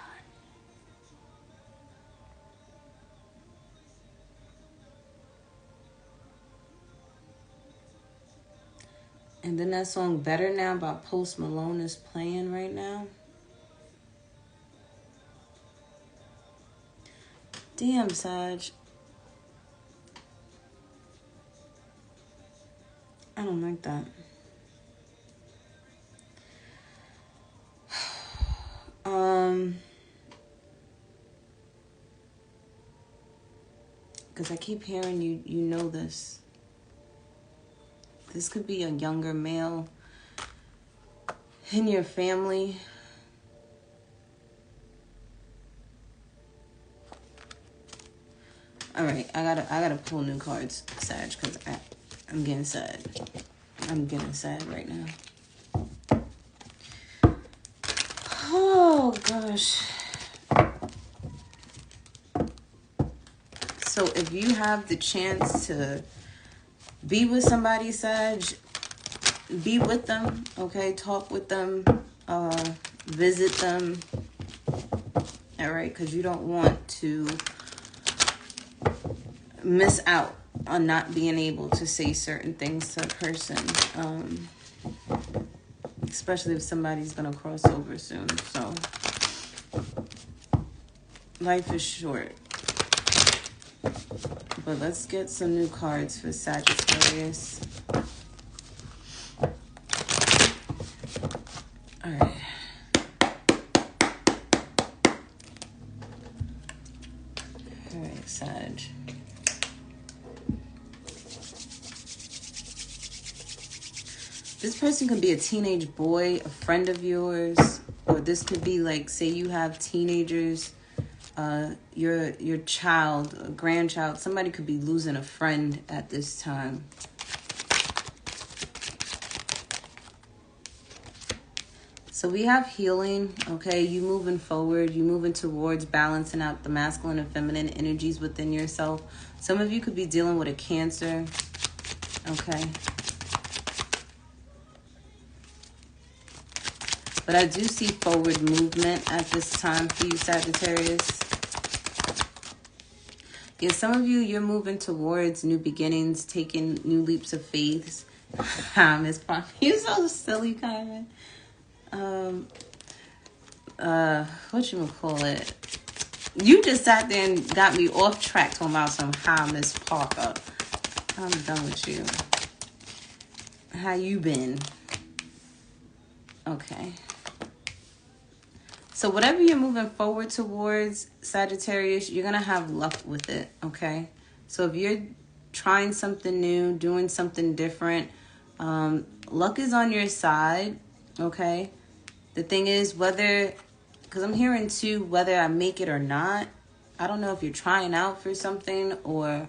A: And then that song Better Now by Post Malone is playing right now. Damn, Sag. I don't like that. Because I keep hearing you know this. This could be a younger male in your family. All right, I gotta pull new cards, Sag, because I'm getting sad. I'm getting sad right now. Oh gosh. So if you have the chance to be with somebody, Sag, be with them, okay? Talk with them, visit them, all right? Because you don't want to miss out on not being able to say certain things to a person, especially if somebody's going to cross over soon. So life is short. But let's get some new cards for Sagittarius. All right. All right, Sag. This person could be a teenage boy, a friend of yours, or this could be like, say you have teenagers, your child, a grandchild. Somebody could be losing a friend at this time. So we have healing, okay? You moving forward. You moving towards balancing out the masculine and feminine energies within yourself. Some of you could be dealing with a Cancer, okay? But I do see forward movement at this time for you, Sagittarius. Yeah, some of you, you're moving towards new beginnings, taking new leaps of faith. Miss Poppy, you're so silly, Kyron. Whatchamacallit? You just sat there and got me off track talking about some hi, Miss Parker. I'm done with you. How you been? Okay. So whatever you're moving forward towards, Sagittarius, you're going to have luck with it, okay? So if you're trying something new, doing something different, luck is on your side, okay? The thing is, whether, because I'm hearing too, whether I make it or not, I don't know if you're trying out for something or,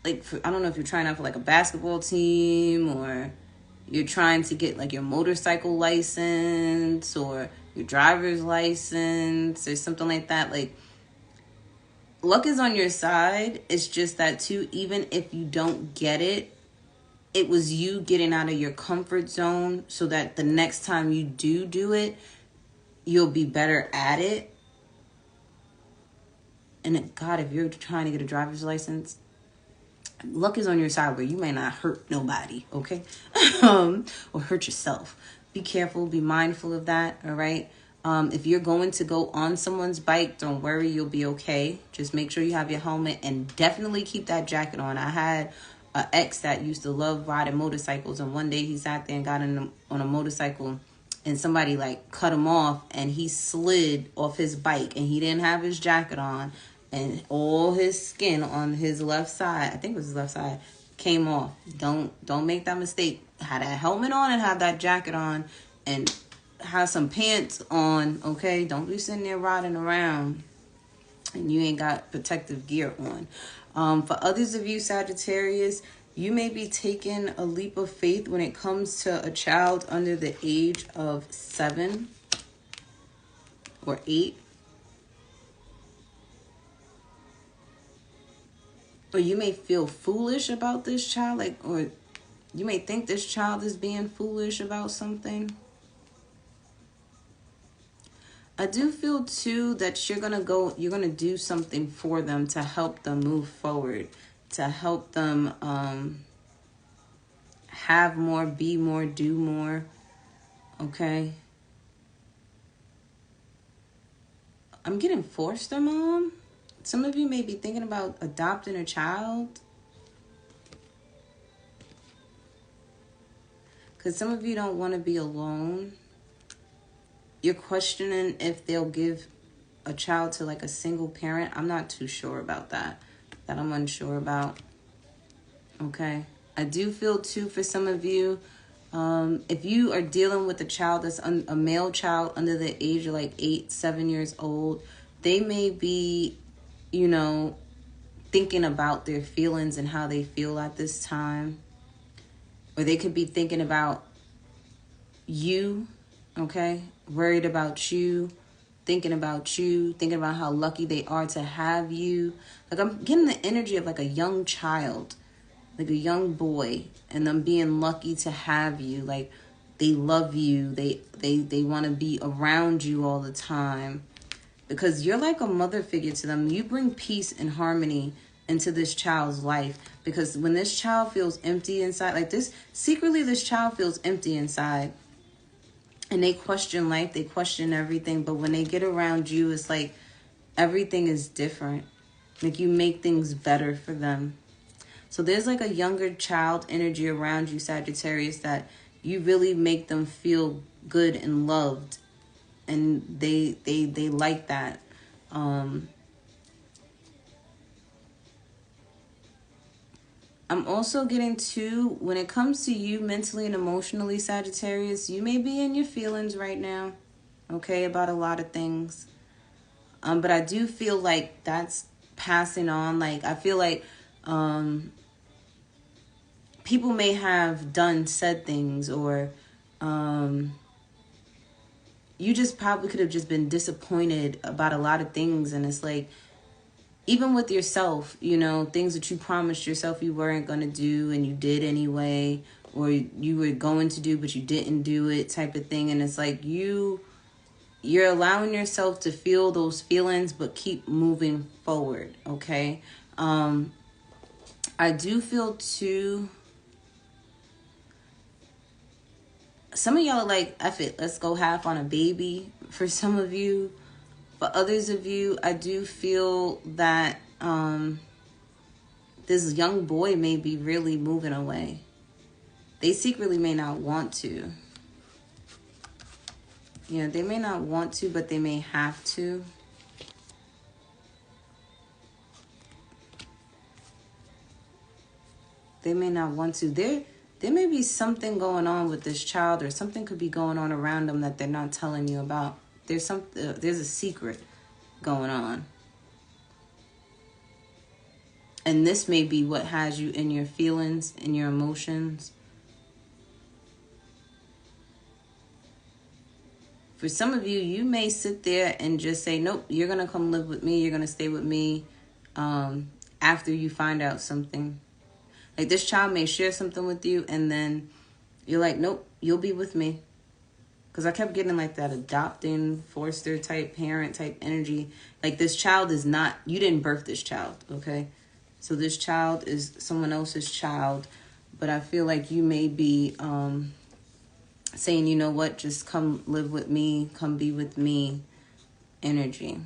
A: like, I don't know if you're trying out for like a basketball team or you're trying to get like your motorcycle license or your driver's license or something like that. Like, luck is on your side. It's just that too, even if you don't get it, it was you getting out of your comfort zone so that the next time you do it, you'll be better at it. And God, if you're trying to get a driver's license, luck is on your side where you may not hurt nobody, okay? Or hurt yourself. Be careful, be mindful of that, all right? If you're going to go on someone's bike, don't worry, you'll be okay. Just make sure you have your helmet and definitely keep that jacket on. I had an ex that used to love riding motorcycles, and one day he sat there and got on a motorcycle and somebody like cut him off and he slid off his bike and he didn't have his jacket on. And all his skin on his left side, I think it was his left side, came off. Don't make that mistake. Have that helmet on and have that jacket on and have some pants on, okay? Don't be sitting there riding around and you ain't got protective gear on. For others of you, Sagittarius, you may be taking a leap of faith when it comes to a child under the age of 7 or 8. Or you may feel foolish about this child, like, or you may think this child is being foolish about something. I do feel too that you're gonna do something for them to help them move forward, to help them have more, be more, do more. Okay. I'm getting foster mom. Some of you may be thinking about adopting a child. Because some of you don't want to be alone. You're questioning if they'll give a child to like a single parent. I'm not too sure about that. That I'm unsure about. Okay. I do feel too for some of you, if you are dealing with a child that's a male child under the age of like 8, 7 years old, they may be, you know, thinking about their feelings and how they feel at this time. Or they could be thinking about you, okay? Worried about you, thinking about how lucky they are to have you. Like, I'm getting the energy of like a young child, like a young boy, and them being lucky to have you. Like, they love you. They want to be around you all the time. Because you're like a mother figure to them. You bring peace and harmony into this child's life. Because when this child feels empty inside, like this, secretly this child feels empty inside. And they question life, they question everything. But when they get around you, it's like everything is different. Like, you make things better for them. So there's like a younger child energy around you, Sagittarius, that you really make them feel good and loved. And they like that. I'm also getting to, when it comes to you mentally and emotionally, Sagittarius, you may be in your feelings right now, okay, about a lot of things. But I do feel like that's passing on. Like, I feel like people may have said things or You just probably could have just been disappointed about a lot of things. And it's like, even with yourself, you know, things that you promised yourself you weren't going to do and you did anyway, or you were going to do but you didn't do it, type of thing. And it's like you're allowing yourself to feel those feelings but keep moving forward, okay? I do feel too, some of y'all are like, F it, let's go half on a baby for some of you. For others of you, I do feel that this young boy may be really moving away. They secretly may not want to. You know, they may not want to, but they may have to. They may not want to. There may be something going on with this child, or something could be going on around them that they're not telling you about. There's a secret going on. And this may be what has you in your feelings, in your emotions. For some of you, you may sit there and just say, nope, you're going to come live with me. You're going to stay with me after you find out something. Like, this child may share something with you, and then you're like, nope, you'll be with me. Because I kept getting like that adopting, foster type, parent type energy. Like, this child is not, you didn't birth this child, okay? So this child is someone else's child. But I feel like you may be saying, you know what, just come live with me, come be with me energy.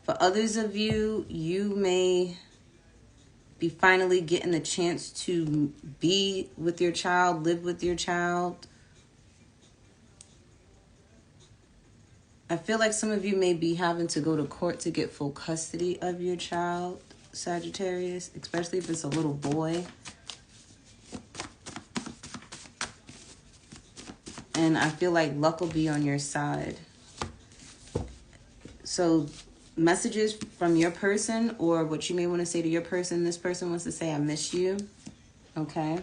A: For others of you, you may be finally getting the chance to be with your child, live with your child. I feel like some of you may be having to go to court to get full custody of your child, Sagittarius, especially if it's a little boy. And I feel like luck will be on your side. So messages from your person, or what you may want to say to your person, this person wants to say, I miss you. Okay.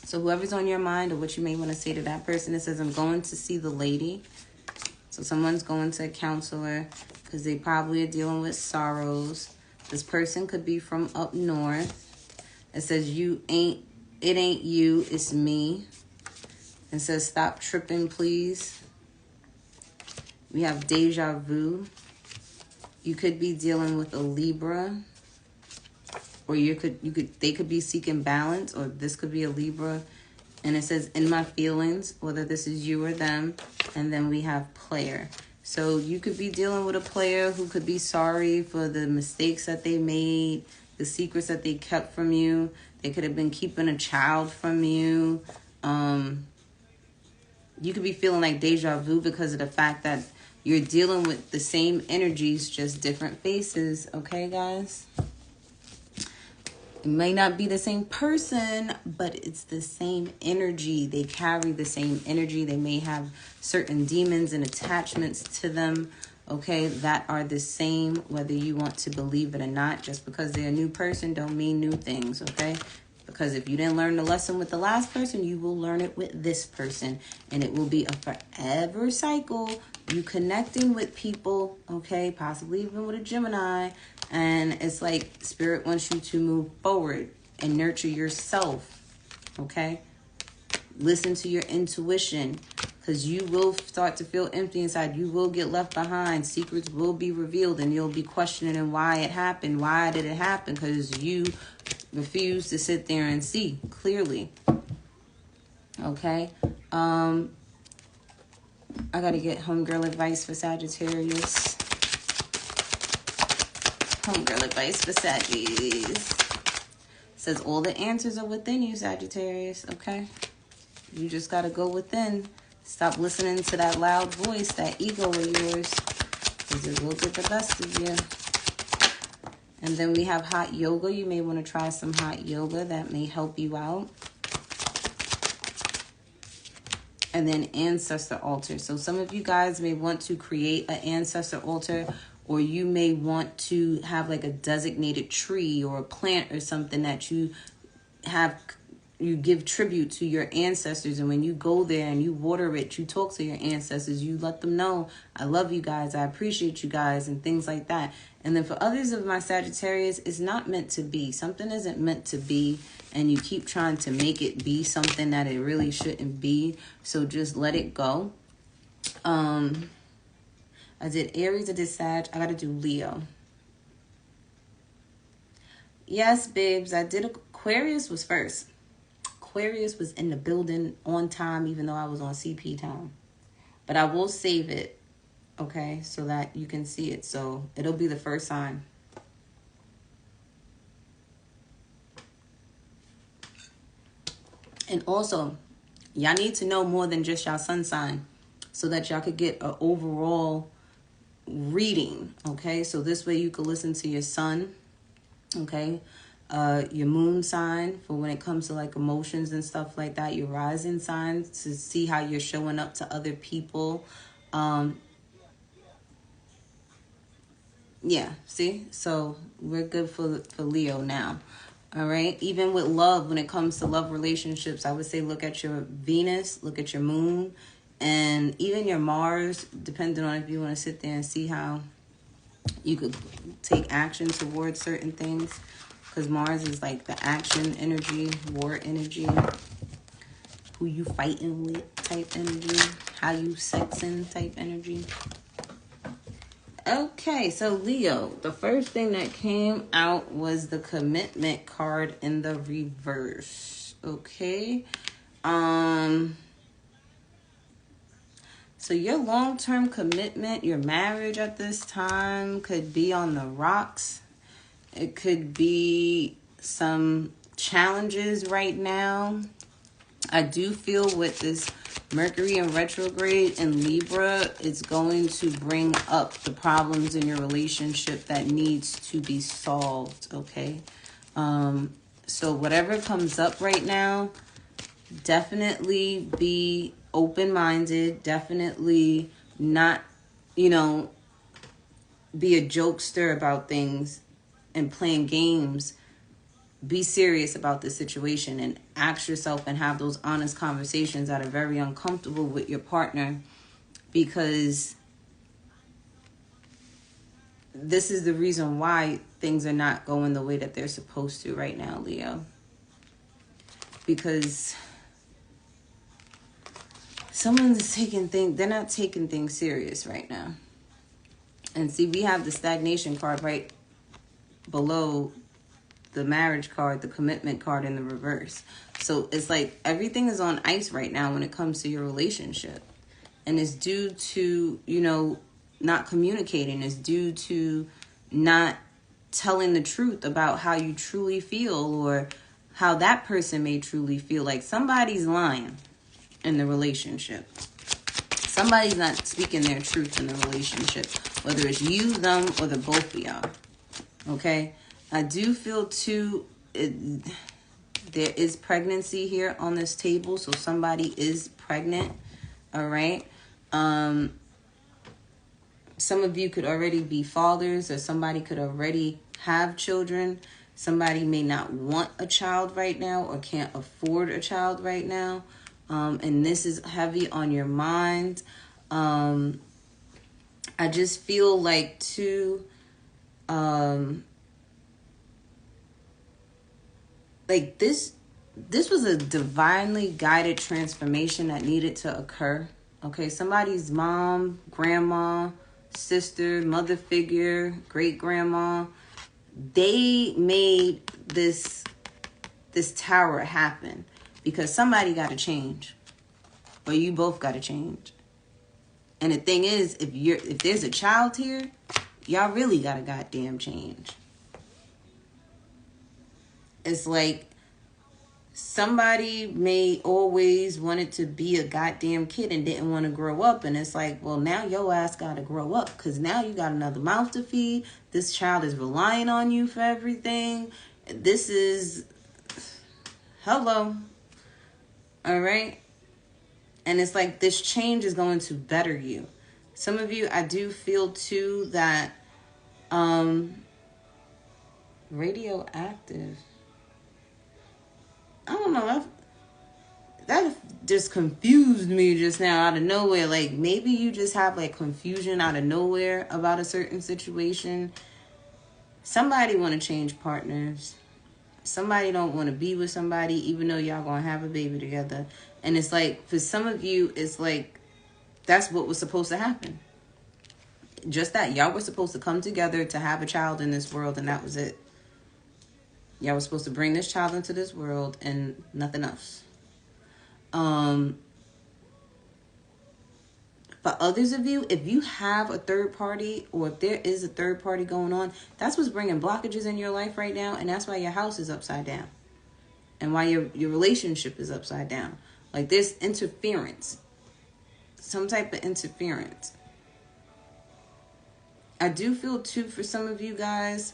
A: So whoever's on your mind, or what you may want to say to that person, it says, I'm going to see the lady. So someone's going to a counselor because they probably are dealing with sorrows. This person could be from up north. It says, it ain't you, it's me. It says, stop tripping, please. We have deja vu. You could be dealing with a Libra, or they could be seeking balance, or this could be a Libra. And it says, in my feelings, whether this is you or them. And then we have player. So you could be dealing with a player who could be sorry for the mistakes that they made, the secrets that they kept from you. They could have been keeping a child from you. You could be feeling like deja vu because of the fact that you're dealing with the same energies, just different faces. Okay, guys? It may not be the same person, but it's the same energy. They carry the same energy. They may have certain demons and attachments to them, okay, that are the same, whether you want to believe it or not. Just because they're a new person don't mean new things, okay? Because if you didn't learn the lesson with the last person, you will learn it with this person. And it will be a forever cycle. You connecting with people, okay, possibly even with a Gemini. And it's like Spirit wants you to move forward and nurture yourself, okay? Listen to your intuition, because you will start to feel empty inside. You will get left behind. Secrets will be revealed, and you'll be questioning why it happened. Why did it happen? Because you refuse to sit there and see clearly, okay? I got to get homegirl advice for Sagittarius. Homegirl advice for Sagittarius. Says all the answers are within you, Sagittarius, okay? You just got to go within. Stop listening to that loud voice, that ego of yours, because it will get the best of you. And then we have hot yoga. You may want to try some hot yoga. That may help you out. And then ancestor altar. So some of you guys may want to create an ancestor altar, or you may want to have like a designated tree or a plant or something that you have you give tribute to your ancestors, and when you go there and you water it, you talk to your ancestors, you let them know, I love you guys, I appreciate you guys, and things like that. And then for others of my Sagittarius, it's not meant to be. Something isn't meant to be, and you keep trying to make it be something that it really shouldn't be. So just let it go. I did Aries, I did Sag, I gotta do Leo. Yes, babes, I did. Aquarius was first. Aquarius was in the building on time, even though I was on CP time. But I will save it, okay, so that you can see it. So it'll be the first sign. And also, y'all need to know more than just y'all sun sign so that y'all could get an overall reading, okay? So this way you could listen to your sun, okay? Your moon sign for when it comes to like emotions and stuff like that, your rising signs to see how you're showing up to other people. Yeah, see? So we're good for Leo now. All right. Even with love, when it comes to love relationships, I would say look at your Venus, look at your moon, and even your Mars, depending on if you want to sit there and see how you could take action towards certain things. Because Mars is like the action energy, war energy, who you fighting with type energy, how you sexing type energy. Okay, so Leo, the first thing that came out was the commitment card in the reverse. Okay. So your long-term commitment, your marriage at this time could be on the rocks. It could be some challenges right now. I do feel with this Mercury in retrograde in Libra, it's going to bring up the problems in your relationship that needs to be solved, okay? So whatever comes up right now, definitely be open-minded. Definitely not, be a jokester about things and playing games. Be serious about the situation and ask yourself and have those honest conversations that are very uncomfortable with your partner, because this is the reason why things are not going the way that they're supposed to right now, Leo. Because someone's they're not taking things serious right now. And see, we have the stagnation card right below the marriage card, the commitment card in the reverse. So it's like everything is on ice right now when it comes to your relationship. And it's due to, not communicating. It's due to not telling the truth about how you truly feel or how that person may truly feel. Like somebody's lying in the relationship. Somebody's not speaking their truth in the relationship. Whether it's you, them, or the both of y'all. Okay? I do feel too, there is pregnancy here on this table. So somebody is pregnant. All right. Some of you could already be fathers, or somebody could already have children. Somebody may not want a child right now or can't afford a child right now. And this is heavy on your mind. I just feel like too, like this was a divinely guided transformation that needed to occur. Okay, somebody's mom, grandma, sister, mother figure, great grandma, they made this tower happen because somebody got to change, or you both got to change. And the thing is, if there's a child here, y'all really got to goddamn change. It's like somebody may always wanted to be a goddamn kid and didn't want to grow up. And it's like, well, now your ass got to grow up because now you got another mouth to feed. This child is relying on you for everything. This is, hello. All right. And it's like this change is going to better you. Some of you, I do feel too that radioactive. I don't know. That just confused me just now out of nowhere. Like, maybe you just have, like, confusion out of nowhere about a certain situation. Somebody want to change partners. Somebody don't want to be with somebody, even though y'all going to have a baby together. And it's like, for some of you, it's like, that's what was supposed to happen. Just that. Y'all were supposed to come together to have a child in this world, and that was it. Y'all were supposed to bring this child into this world and nothing else. For others of you, if you have a third party, or if there is a third party going on, that's what's bringing blockages in your life right now. And that's why your house is upside down. And why your relationship is upside down. Like, there's interference. Some type of interference. I do feel, too, for some of you guys.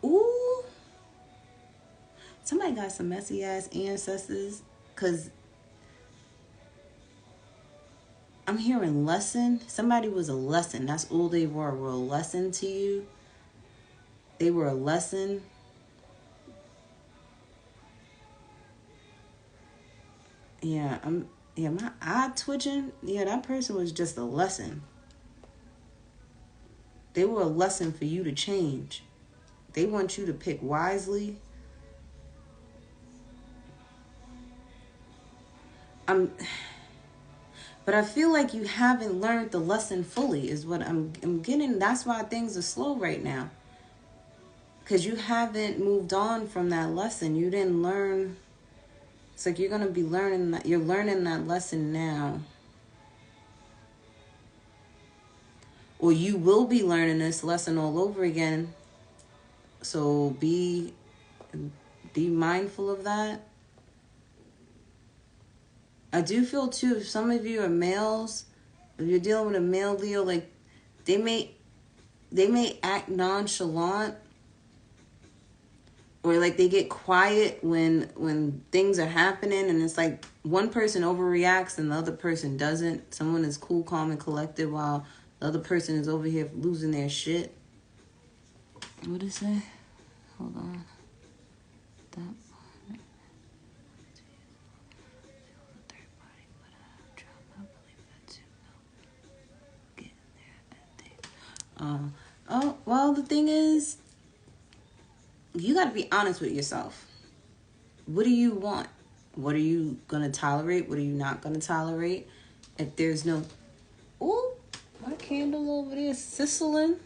A: Ooh. Somebody got some messy ass ancestors. Because I'm hearing lesson. Somebody was a lesson. That's all they were a lesson to you. They were a lesson. Yeah, my eye twitching. Yeah, that person was just a lesson. They were a lesson for you to change. They want you to pick wisely. But I feel like you haven't learned the lesson fully is what I'm getting. That's why things are slow right now. Because you haven't moved on from that lesson. You didn't learn. It's like you're going to be learning that. You're learning that lesson now. Or you will be learning this lesson all over again. So be mindful of that. I do feel, too, if some of you are males, if you're dealing with a male Leo, like, they may act nonchalant, or, like, they get quiet when things are happening, and it's like one person overreacts and the other person doesn't. Someone is cool, calm, and collected, while the other person is over here losing their shit. What did it say? Hold on. That. Well, the thing is, you got to be honest with yourself. What do you want? What are you going to tolerate? What are you not going to tolerate? If there's no... Ooh, my candle over there sizzling.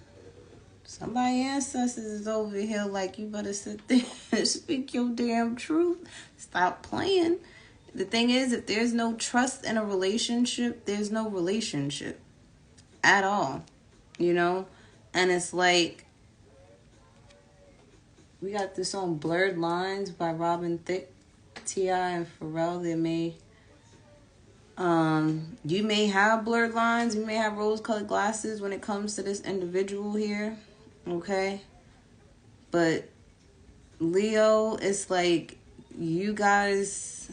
A: Somebody ancestors is over here like, you better sit there and speak your damn truth. Stop playing. The thing is, if there's no trust in a relationship, there's no relationship at all. You know? And it's like, we got this song Blurred Lines by Robin Thicke, T.I. and Pharrell. They may, you may have blurred lines, you may have rose-colored glasses when it comes to this individual here, okay? But Leo, it's like, you guys...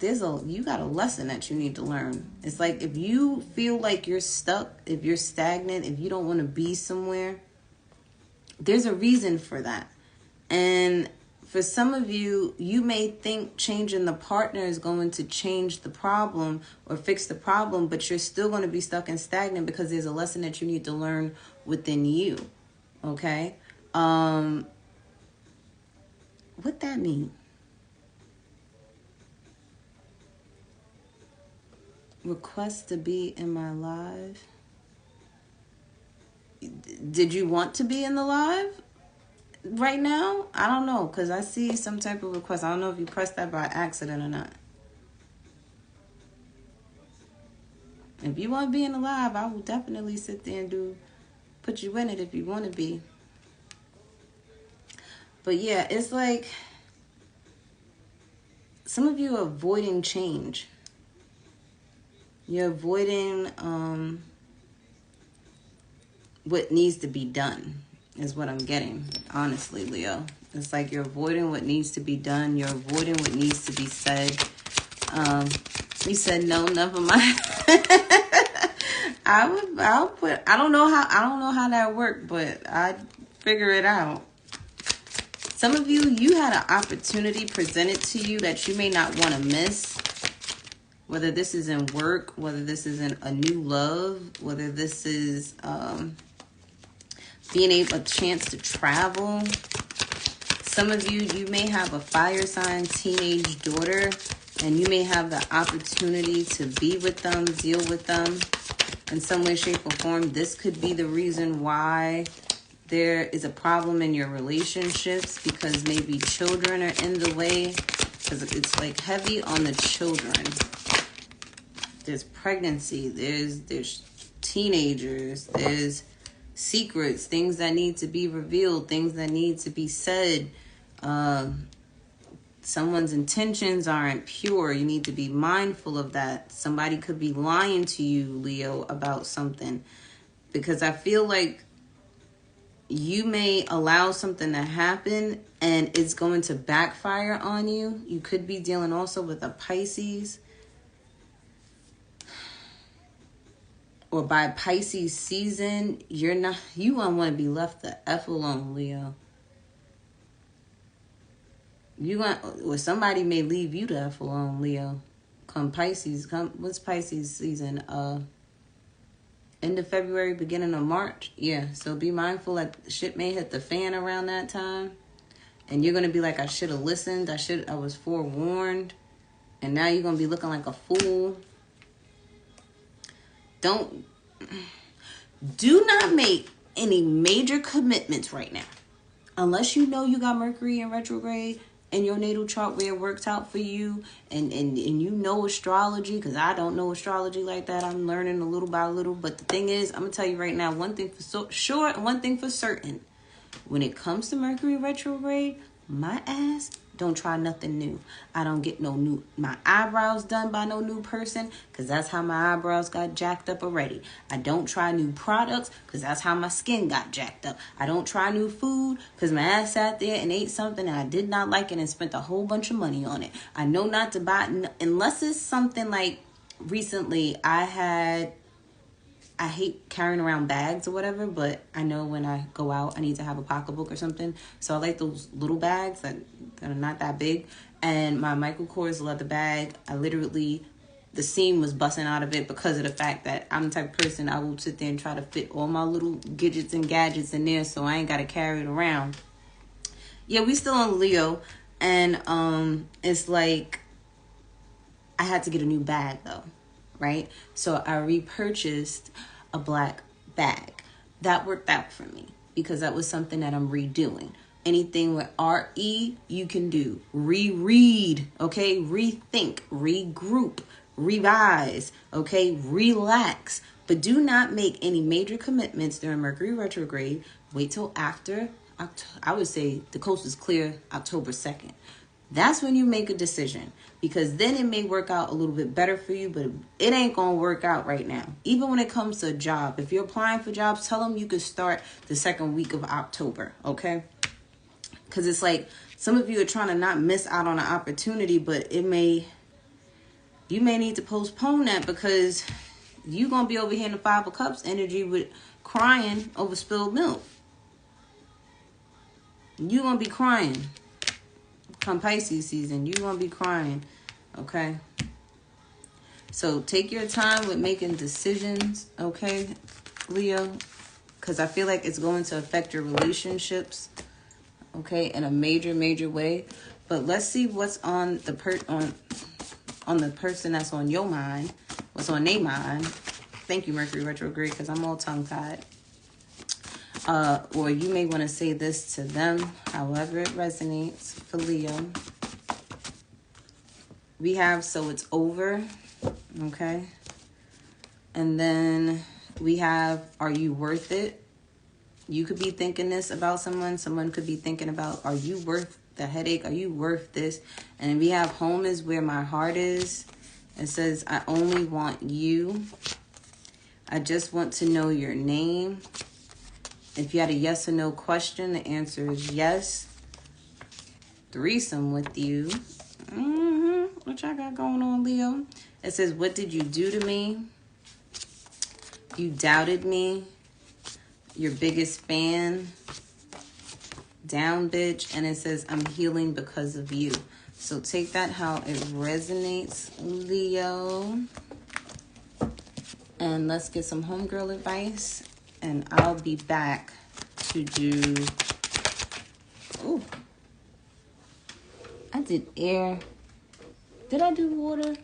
A: you got a lesson that you need to learn. It's like, if you feel like you're stuck, if you're stagnant, if you don't want to be somewhere, there's a reason for that. And for some of you, you may think changing the partner is going to change the problem or fix the problem, but you're still going to be stuck and stagnant because there's a lesson that you need to learn within you. Okay? What that mean? Request to be in my live. Did you want to be in the live right now? I don't know, because I see some type of request. I don't know if you pressed that by accident or not. If you want to be in the live, I will definitely sit there and put you in it if you want to be. But yeah, it's like some of you are avoiding change. You're avoiding what needs to be done is what I'm getting, honestly, Leo. It's like you're avoiding what needs to be done. You're avoiding what needs to be said. You said no, never mind. I don't know how that worked, but I'd figure it out. Some of you, you had an opportunity presented to you that you may not want to miss. Whether this is in work, whether this is in a new love, whether this is being able a chance to travel. Some of you, you may have a fire sign teenage daughter, and you may have the opportunity to be with them, deal with them in some way, shape, or form. This could be the reason why there is a problem in your relationships, because maybe children are in the way, because it's like heavy on the children. There's pregnancy, there's teenagers, there's secrets, things that need to be revealed, things that need to be said. Someone's intentions aren't pure. You need to be mindful of that. Somebody could be lying to you, Leo, about something, because I feel like you may allow something to happen and it's going to backfire on you. You could be dealing also with a Pisces. Or by Pisces season, you won't want to be left the F alone, Leo. Or somebody may leave you the F alone, Leo. What's Pisces season? End of February, beginning of March. Yeah, so be mindful that shit may hit the fan around that time. And you're going to be like, I should have listened. I was forewarned. And now you're going to be looking like a fool. Do not make any major commitments right now. Unless you know you got Mercury in retrograde in your natal chart where it works out for you, and you know astrology, because I don't know astrology like that. I'm learning a little by little. But the thing is, I'm going to tell you right now, one thing for sure and one thing for certain. When it comes to Mercury retrograde, my ass don't try nothing new. I don't get my eyebrows done by no new person, because that's how my eyebrows got jacked up already. I don't try new products, because that's how my skin got jacked up. I don't try new food, because my ass sat there and ate something and I did not like it and spent a whole bunch of money on it. I know not to buy, unless it's something like recently I hate carrying around bags or whatever, but I know when I go out, I need to have a pocketbook or something. So I like those little bags that are not that big. And my Michael Kors leather bag, the seam was busting out of it because of the fact that I'm the type of person, I will sit there and try to fit all my little gadgets and gadgets in there, so I ain't got to carry it around. Yeah, we still on Leo. And it's like, I had to get a new bag though. Right? So I repurchased a black bag. That worked out for me because that was something that I'm redoing. Anything with RE you can do. Reread, okay? Rethink, regroup, revise, okay? Relax. But do not make any major commitments during Mercury retrograde. Wait till after, I would say the coast is clear October 2nd. That's when you make a decision, because then it may work out a little bit better for you, but it ain't going to work out right now. Even when it comes to a job, if you're applying for jobs, tell them you could start the second week of October, okay? Because it's like some of you are trying to not miss out on an opportunity, but you may need to postpone that, because you're going to be over here in the Five of Cups energy with crying over spilled milk. You're going to be crying. Come Pisces season, you're going to be crying, okay? So take your time with making decisions, okay, Leo? Because I feel like it's going to affect your relationships, okay, in a major, major way. But let's see what's on the person that's on your mind, what's on their mind. Thank you, Mercury retrograde, because I'm all tongue-tied. Or you may want to say this to them, however it resonates for Leo. We have so it's over, okay? And then we have, are you worth it? You could be thinking this about someone. Someone could be thinking about, are you worth the headache? Are you worth this? And we have home is where my heart is. It says, I only want you. I just want to know your name. If you had a yes or no question, the answer is yes. Threesome with you. What y'all got going on, Leo? It says, what did you do to me? You doubted me. Your biggest fan down, bitch. And it says, I'm healing because of you. So take that how it resonates, Leo. And let's get some homegirl advice. And I'll be back to do... Ooh. I did air. Did I do water?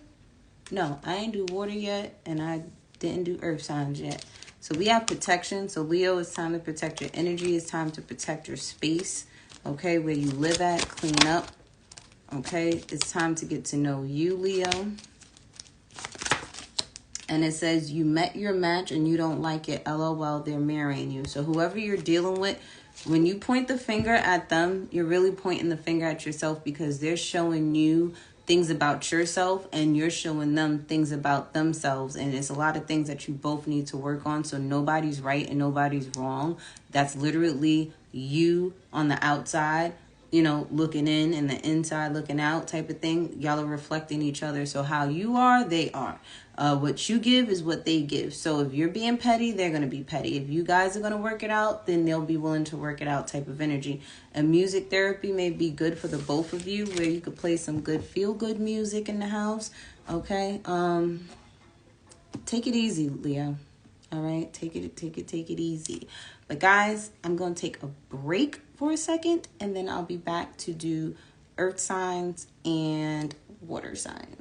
A: No, I ain't do water yet. And I didn't do earth signs yet. So we have protection. So Leo, it's time to protect your energy. It's time to protect your space. Okay, where you live at, clean up. Okay, it's time to get to know you, Leo. And it says you met your match and you don't like it. LOL, they're marrying you. So whoever you're dealing with, when you point the finger at them, you're really pointing the finger at yourself, because they're showing you things about yourself and you're showing them things about themselves. And it's a lot of things that you both need to work on. So nobody's right and nobody's wrong. That's literally you on the outside, you know, looking in, and the inside looking out type of thing. Y'all are reflecting each other. So how you are, they are. What you give is what they give. So if you're being petty, they're going to be petty. If you guys are going to work it out, then they'll be willing to work it out type of energy. And music therapy may be good for the both of you, where you could play some good feel-good music in the house. Okay. Take it easy, Leo. All right. Take it easy. But guys, I'm going to take a break for a second, and then I'll be back to do earth signs and water signs.